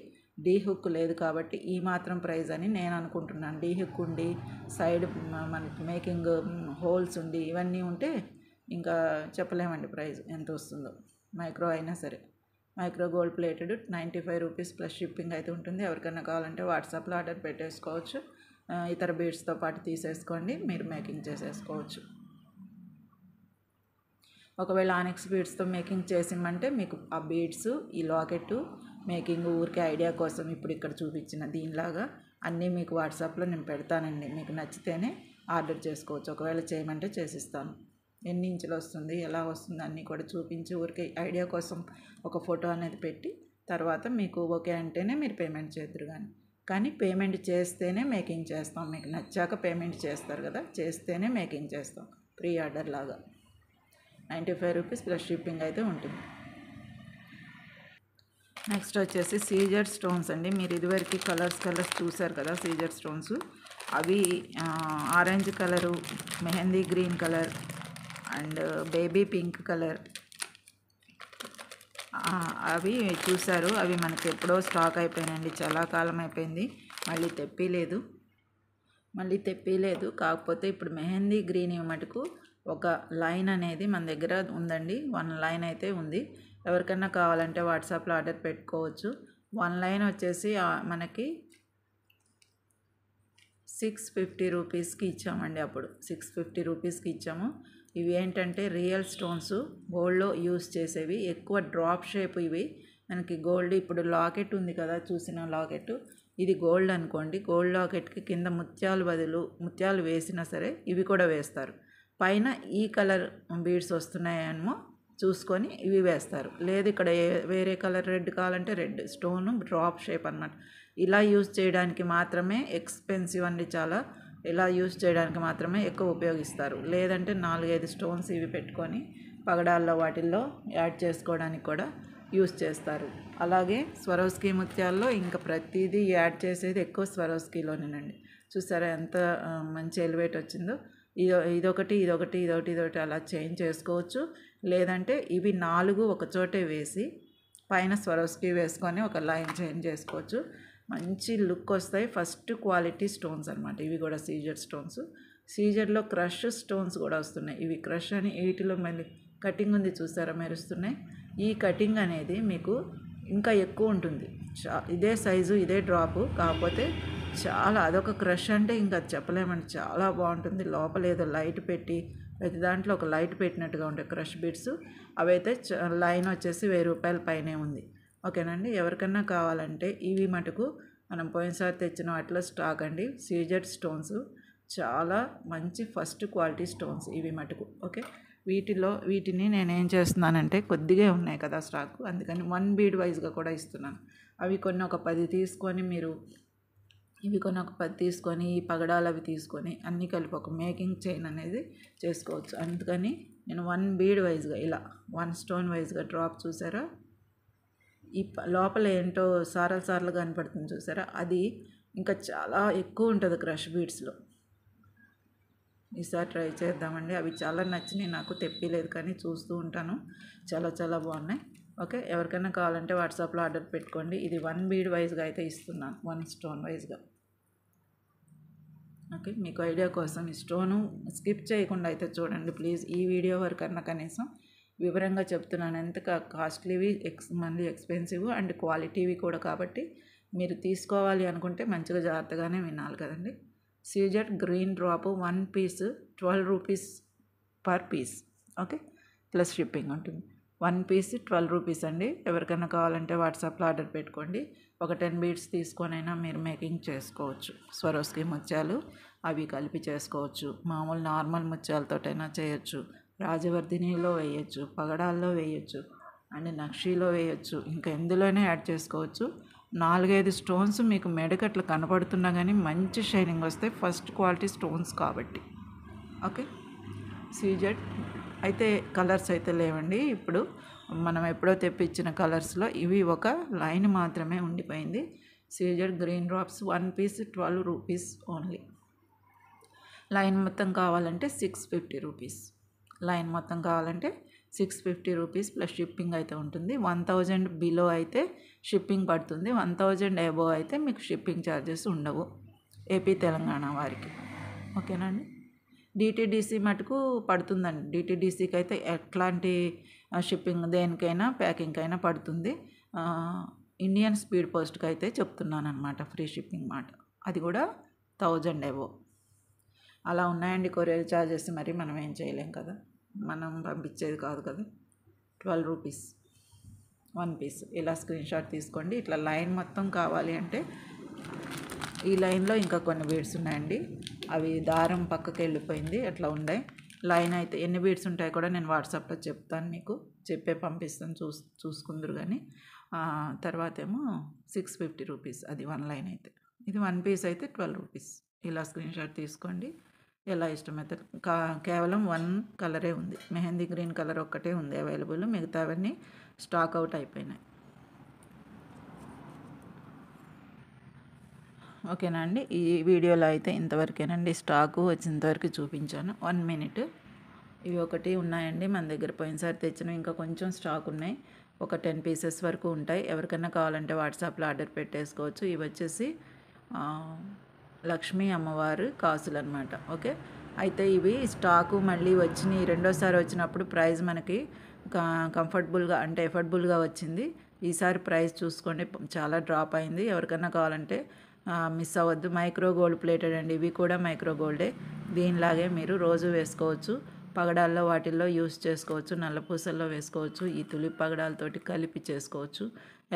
డీ హుక్ లేదు కాబట్టి ఈ మాత్రం ప్రైస్ అని నేను అనుకుంటున్నాను. డీ హుక్ ఉండి సైడ్ మనకి మేకింగ్ హోల్స్ ఉండి ఇవన్నీ ఉంటే ఇంకా చెప్పలేమండి ప్రైస్ ఎంత వస్తుందో. మైక్రో అయినా సరే micro gold plated 95 rupees plus shipping అయితే ఉంటుంది. ఎవరికైనా కావాలంటే వాట్సాప్లో ఆర్డర్ పెట్టేసుకోవచ్చు. ఇతర బీడ్స్తో పాటు తీసేసుకోండి, మీరు మేకింగ్ చేసేసుకోవచ్చు. ఒకవేళ ఆనిక్స్ బీడ్స్తో మేకింగ్ చేసిమంటే మీకు ఆ బీడ్స్ ఈ లాకెట్ మేకింగ్ ఊరికే ఐడియా కోసం ఇప్పుడు ఇక్కడ చూపించిన దీనిలాగా అన్నీ మీకు వాట్సాప్లో నేను పెడతానండి. మీకు నచ్చితేనే ఆర్డర్ చేసుకోవచ్చు. ఒకవేళ చేయమంటే చేసిస్తాను. ఎన్ని ఇంచులు వస్తుంది, ఎలా వస్తుంది అన్నీ కూడా చూపించి ఊరికే ఐడియా కోసం ఒక ఫోటో అనేది పెట్టి తర్వాత మీకు ఓకే అంటేనే మీరు పేమెంట్ చేద్దరు. కానీ పేమెంట్ చేస్తేనే మేకింగ్ చేస్తాం. మీకు నచ్చాక పేమెంట్ చేస్తారు కదా, చేస్తేనే మేకింగ్ చేస్తాం. ప్రీ ఆర్డర్ లాగా 95 రూపీస్ ప్లస్ షిప్పింగ్ అయితే ఉంటుంది. నెక్స్ట్ వచ్చేసి సీజర్ స్టోన్స్ అండి. మీరు ఇదివరకు కలర్స్ చూసారు కదా సీజర్ స్టోన్స్. అవి orange colour, mehndi green colour and baby pink colour అవి చూసారు. అవి మనకి ఎప్పుడో స్టాక్ అయిపోయినాయండి, చాలా కాలం అయిపోయింది. మళ్ళీ తెప్పిలేదు. కాకపోతే ఇప్పుడు మెహందీ గ్రీన్ మటుకు ఒక లైన్ అనేది మన దగ్గర ఉందండి. 1 లైన్ అయితే ఉంది. ఎవరికైనా కావాలంటే వాట్సాప్లో ఆర్డర్ పెట్టుకోవచ్చు. 1 లైన్ వచ్చేసి మనకి 650 రూపీస్కి ఇచ్చామండి. అప్పుడు 650 రూపీస్కి ఇచ్చాము. ఇవి ఏంటంటే రియల్ స్టోన్స్, గోల్డ్లో యూస్ చేసేవి, ఎక్కువ డ్రాప్ షేప్. ఇవి మనకి గోల్డ్ ఇప్పుడు లాకెట్ ఉంది కదా, చూసిన లాకెట్, ఇది గోల్డ్ అనుకోండి. గోల్డ్ లాకెట్కి కింద ముత్యాలు వేసినా సరే ఇవి కూడా వేస్తారు. పైన ఈ కలర్ బీడ్స్ వస్తున్నాయేమో చూసుకొని ఇవి వేస్తారు. లేదు ఇక్కడ వేరే కలర్ రెడ్ కావాలంటే రెడ్ స్టోన్ డ్రాప్ షేప్ అన్నమాట. ఇలా యూజ్ చేయడానికి మాత్రమే ఎక్స్పెన్సివ్ అండి చాలా. ఇలా యూజ్ చేయడానికి మాత్రమే ఎక్కువ ఉపయోగిస్తారు. లేదంటే 4-5 స్టోన్స్ ఇవి పెట్టుకొని పగడాల్లో వాటిల్లో యాడ్ చేసుకోవడానికి కూడా యూజ్ చేస్తారు. అలాగే స్వరోస్కీ ముత్యాల్లో ఇంకా ప్రతిదీ యాడ్ చేసేది ఎక్కువ స్వరోస్కీలోనేనండి. చూసారా ఎంత మంచి ఎలివేట్ వచ్చిందో. ఇదొకటి అలా చేంజ్ చేసుకోవచ్చు. లేదంటే ఇవి 4 ఒక చోటే వేసి పైన స్వరోస్కీ వేసుకొని ఒక లైన్ చేంజ్ చేసుకోవచ్చు. మంచి లుక్ వస్తాయి. ఫస్ట్ క్వాలిటీ స్టోన్స్ అనమాట ఇవి కూడా. సీజెడ్ స్టోన్స్, సీజెడ్లో క్రష్ స్టోన్స్ కూడా వస్తున్నాయి. ఇవి క్రష్ అని వీటిలో మళ్ళీ కటింగ్ ఉంది చూసారా మెరుస్తున్నాయి. ఈ కటింగ్ అనేది మీకు ఇంకా ఎక్కువ ఉంటుంది. ఇదే సైజు ఇదే డ్రాపు, కాకపోతే చాలా అదొక క్రష్ అంటే ఇంకా చెప్పలేమండి, చాలా బాగుంటుంది. లోపల ఏదో లైట్ పెట్టి ప్రతి దాంట్లో ఒక లైట్ పెట్టినట్టుగా ఉంటాయి క్రష్ బీడ్స్. అవైతే లైన్ వచ్చేసి 1000 రూపాయల పైనే ఉంది. ఓకేనండి. ఎవరికన్నా కావాలంటే ఇవి మటుకు మనం పోయినసారి తెచ్చిన వాటిలో స్టాక్ అండి. సీజెడ్ స్టోన్స్ చాలా మంచి ఫస్ట్ క్వాలిటీ స్టోన్స్ ఇవి మటుకు. ఓకే, వీటిని నేను ఏం చేస్తున్నానంటే కొద్దిగా ఉన్నాయి కదా స్టాక్, అందుకని 1 బీడ్ వైజ్గా కూడా ఇస్తున్నాను. అవి కొన్ని ఒక 10 తీసుకొని మీరు ఇవి కొన్ని ఒక 10 తీసుకొని ఈ పగడాలు అవి తీసుకొని అన్నీ కలిపి ఒక మేకింగ్ చైన్ అనేది చేసుకోవచ్చు. అందుకని నేను 1 బీడ్ వైజ్గా ఇలా 1 స్టోన్ వైజ్గా డ్రాప్ చూసారా. ఈ లోపల ఏంటో సారలు కనపడుతుంది చూసారా, అది ఇంకా చాలా ఎక్కువ ఉంటుంది క్రష్ బీడ్స్లో. ఈసారి ట్రై చేద్దామండి. అవి చాలా నచ్చినాయి నాకు, తెప్పిలేదు కానీ చూస్తూ ఉంటాను, చాలా బాగున్నాయి. ఓకే, ఎవరికైనా కావాలంటే వాట్సాప్లో ఆర్డర్ పెట్టుకోండి. ఇది 1 బీడ్ వైజ్గా అయితే ఇస్తున్నాను, 1 స్టోన్ వైజ్గా. ఓకే, మీకు ఐడియా కోసం ఈ స్టోను స్కిప్ చేయకుండా అయితే చూడండి ప్లీజ్. ఈ వీడియో వరకన్నా కనీసం వివరంగా చెప్తున్నాను. ఎంత కాస్ట్లీవి మళ్ళీ ఎక్స్పెన్సివ్ అండ్ క్వాలిటీవి కూడా, కాబట్టి మీరు తీసుకోవాలి అనుకుంటే మంచిగా జాగ్రత్తగానే వినాలి కదండి. CZ green drop 1 piece 12 rupees per piece. Okay, plus shipping ఉంటుంది. 1 పీస్ 12 రూపీస్ అండి. ఎవరికైనా కావాలంటే వాట్సాప్లో ఆర్డర్ పెట్టుకోండి. ఒక 10 బీడ్స్ తీసుకొనైనా మీరు మేకింగ్ చేసుకోవచ్చు. స్వరోస్కీ ముత్యాలు అవి కలిపి చేసుకోవచ్చు. మామూలు నార్మల్ ముత్యాలతోటైనా చేయొచ్చు. రాజవర్ధినిలో వేయచ్చు, పగడాల్లో వేయచ్చు, అండ్ నక్షీలో వేయచ్చు, ఇంకా ఎందులోనే యాడ్ చేసుకోవచ్చు. 4-5 స్టోన్స్ మీకు మెడకట్లు కనపడుతున్నా కానీ మంచి షైనింగ్ వస్తాయి, ఫస్ట్ క్వాలిటీ స్టోన్స్ కాబట్టి. ఓకే, సీజెడ్ అయితే కలర్స్ అయితే లేవండి ఇప్పుడు. మనం ఎప్పుడో తెప్పించిన కలర్స్లో ఇవి ఒక లైన్ మాత్రమే ఉండిపోయింది. CZ green drops 1 piece 12 rupees only. Line మొత్తం కావాలంటే 650 రూపీస్. లైన్ మొత్తం కావాలంటే 650 రూపీస్ ప్లస్ షిప్పింగ్ అయితే ఉంటుంది. 1000 బిలో అయితే షిప్పింగ్ పడుతుంది. 1000 అబోవ్ అయితే మీకు షిప్పింగ్ ఛార్జెస్ ఉండవు ఏపీ తెలంగాణ వారికి. ఓకేనండి. డిటీడీసీ మటుకు పడుతుందండి. డిటీడీసీకి అయితే ఎట్లాంటి షిప్పింగ్ దేనికైనా ప్యాకింగ్కైనా పడుతుంది. ఇండియన్ స్పీడ్ పోస్ట్కి అయితే చెప్తున్నాను అనమాట ఫ్రీ షిప్పింగ్ మాట. అది కూడా 1000 అబోవ్ అలా ఉన్నాయండి కొరియర్ ఛార్జెస్. మరి మనం ఏం చేయలేం కదా, మనం పంపించేది కాదు కదా. 12 రూపీస్ 1 పీస్. ఇలా స్క్రీన్ షాట్ తీసుకోండి. ఇట్లా లైన్ మొత్తం కావాలి అంటే ఈ లైన్లో ఇంకా కొన్ని బీడ్స్ ఉన్నాయండి, అవి దారం పక్కకి వెళ్ళిపోయింది, అట్లా ఉన్నాయి. లైన్ అయితే ఎన్ని బీడ్స్ ఉంటాయి కూడా నేను వాట్సాప్లో చెప్తాను, మీకు పంపిస్తాను, చూసుకుందరు. కానీ తర్వాత ఏమో 650 రూపీస్ అది 1 లైన్ అయితే. ఇది 1 పీస్ అయితే 12 రూపీస్. ఇలా స్క్రీన్ షాట్ తీసుకోండి. ఎలా ఇష్టమైతే కేవలం 1 కలరే ఉంది, మెహందీ గ్రీన్ కలర్ ఒక్కటే ఉంది అవైలబుల్, మిగతావన్నీ స్టాక్ అవుట్ అయిపోయినాయి. ఓకేనా అండి. ఈ వీడియోలో అయితే ఇంతవరకేనండి, స్టాకు వచ్చేంతవరకు చూపించాను. 1 మినిట్. ఇవి ఒకటి ఉన్నాయండి మన దగ్గర, పోయినసారి తెచ్చినవి ఇంకా కొంచెం స్టాక్ ఉన్నాయి. ఒక 10 పీసెస్ వరకు ఉంటాయి. ఎవరికైనా కావాలంటే వాట్సాప్లో ఆర్డర్ పెట్టేసుకోవచ్చు. ఇవి వచ్చేసి లక్ష్మీ అమ్మవారు కాసులు అనమాట. ఓకే, అయితే ఇవి స్టాకు మళ్ళీ వచ్చినాయి. రెండోసారి వచ్చినప్పుడు ప్రైస్ మనకి కంఫర్టబుల్గా అంటే ఎఫర్డబుల్గా వచ్చింది. ఈసారి ప్రైస్ చూసుకోండి, చాలా డ్రాప్ అయింది. ఎవరికైనా కావాలంటే మిస్ అవ్వద్దు. మైక్రో గోల్డ్ ప్లేటెడ్ అండి, ఇవి కూడా మైక్రో గోల్డే. దీనిలాగే మీరు రోజు వేసుకోవచ్చు, పగడాల్లో వాటిల్లో యూస్ చేసుకోవచ్చు, నల్లపూసల్లో వేసుకోవచ్చు, ఈ తులిప్ పగడాలతోటి కలిపి చేసుకోవచ్చు,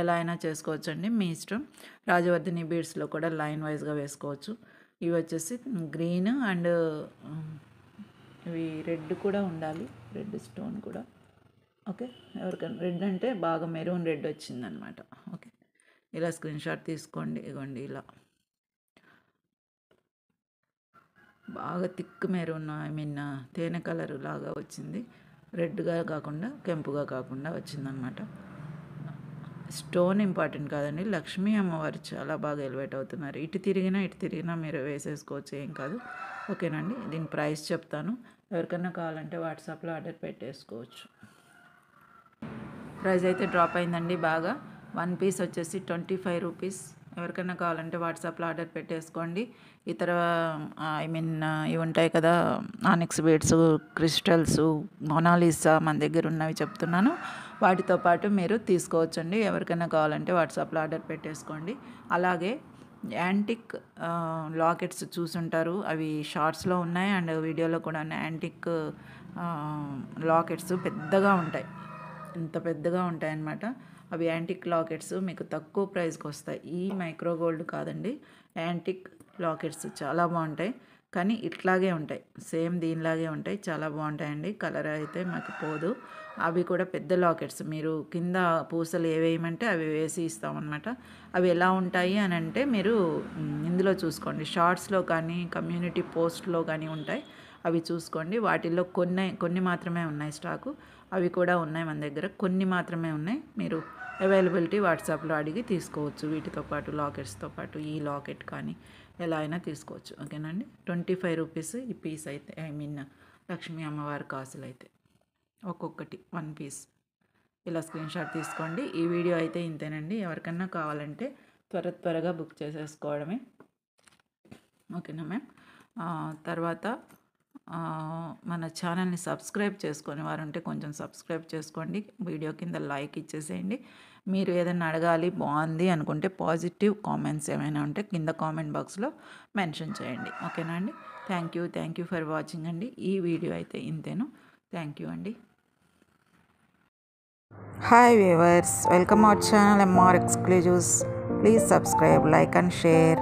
ఎలా అయినా చేసుకోవచ్చు అండి, మీ ఇష్టం. రాజవర్ధిని బీడ్స్లో కూడా లైన్ వైజ్గా వేసుకోవచ్చు. ఇవి వచ్చేసి గ్రీన్ అండ్ ఇవి రెడ్ కూడా ఉండాలి, రెడ్ స్టోన్ కూడా. ఓకే, ఎవరికైనా రెడ్ అంటే బాగా మెరూన్ రెడ్ వచ్చిందనమాట. ఓకే, ఇలా స్క్రీన్ షాట్ తీసుకోండి. ఇగోండి ఇలా బాగా థిక్ మెరూన్ తేనె కలర్ లాగా వచ్చింది. రెడ్గా కాకుండా కెంపుగా కాకుండా వచ్చిందనమాట. స్టోన్ ఇంపార్టెంట్ కాదండి, లక్ష్మీ అమ్మవారు చాలా బాగా ఎలివేట్ అవుతున్నారు. ఇటు తిరిగినా మీరు వేసేసుకోవచ్చు, ఏం కాదు. ఓకేనండి, దీని ప్రైస్ చెప్తాను. ఎవరికైనా కావాలంటే వాట్సాప్లో ఆర్డర్ పెట్టేసుకోవచ్చు. ప్రైస్ అయితే డ్రాప్ అయిందండి బాగా. 1 పీస్ వచ్చేసి 25 రూపీస్. ఎవరికైనా కావాలంటే వాట్సాప్లో ఆర్డర్ పెట్టేసుకోండి. ఇతర ఇవి ఉంటాయి కదా, ఆనిక్స్ బీడ్స్, క్రిస్టల్స్, మొనాలిసా మన దగ్గర ఉన్నవి చెప్తున్నాను. వాటితో పాటు మీరు తీసుకోవచ్చండి. ఎవరికైనా కావాలంటే వాట్సాప్లో ఆర్డర్ పెట్టేసుకోండి. అలాగే యాంటిక్ లాకెట్స్ చూసుంటారు, అవి షార్ట్స్లో ఉన్నాయి అండ్ వీడియోలో కూడా ఉన్నాయి. యాంటిక్ లాకెట్స్ పెద్దగా ఉంటాయి, ఇంత పెద్దగా ఉంటాయన్నమాట. అవి యాంటిక్ లాకెట్స్ మీకు తక్కువ ప్రైస్కి వస్తాయి. ఈ మైక్రో గోల్డ్ కాదండి, యాంటిక్ లాకెట్స్ చాలా బాగుంటాయి. కానీ ఇట్లాగే ఉంటాయి, సేమ్ దీనిలాగే ఉంటాయి, చాలా బాగుంటాయండి. కలర్ అయితే మాకు పోదు. అవి కూడా పెద్ద లాకెట్స్, మీరు కింద పూసలు ఏవేయమంటే అవి వేసి ఇస్తామన్నమాట. అవి ఎలా ఉంటాయి అని అంటే మీరు ఇందులో చూసుకోండి, షార్ట్స్లో కానీ కమ్యూనిటీ పోస్ట్లో కానీ ఉంటాయి, అవి చూసుకోండి. వాటిల్లో కొన్ని మాత్రమే ఉన్నాయి స్టాకు, అవి కూడా ఉన్నాయి మన దగ్గర, కొన్ని మాత్రమే ఉన్నాయి. మీరు అవైలబిలిటీ వాట్సాప్లో అడిగి తీసుకోవచ్చు. వీటితో పాటు లాకెట్స్తో పాటు ఈ లాకెట్ కానీ ఎలా అయినా తీసుకోవచ్చు. ఓకేనండి, 25 రూపీస్ ఈ పీస్ అయితే, లక్ష్మీ అమ్మవారి కాసులు అయితే ఒక్కొక్కటి 1 పీస్. ఇలా స్క్రీన్ షాట్ తీసుకోండి. ఈ వీడియో అయితే ఇంతేనండి. ఎవరికన్నా కావాలంటే త్వరగా బుక్ చేసేసుకోవడమే. ఓకేనా మ్యామ్? తర్వాత మన ఛానల్ని సబ్స్క్రైబ్ చేసుకొని వారు ఉంటే కొంచెం సబ్స్క్రైబ్ చేసుకోండి. వీడియో కింద లైక్ ఇచ్చేసేయండి. మీరు ఏదైనా అడగాలి బాగుంది అనుకుంటే పాజిటివ్ కామెంట్స్ ఏమైనా ఉంటే కింద కామెంట్ బాక్స్లో మెన్షన్ చేయండి. ఓకేనా అండి? థ్యాంక్ యూ ఫర్ వాచింగ్ అండి. ఈ వీడియో అయితే ఇంతేను. థ్యాంక్ యూ అండి. Hi viewers, welcome our channel MR Exclusives. Please subscribe, like and share.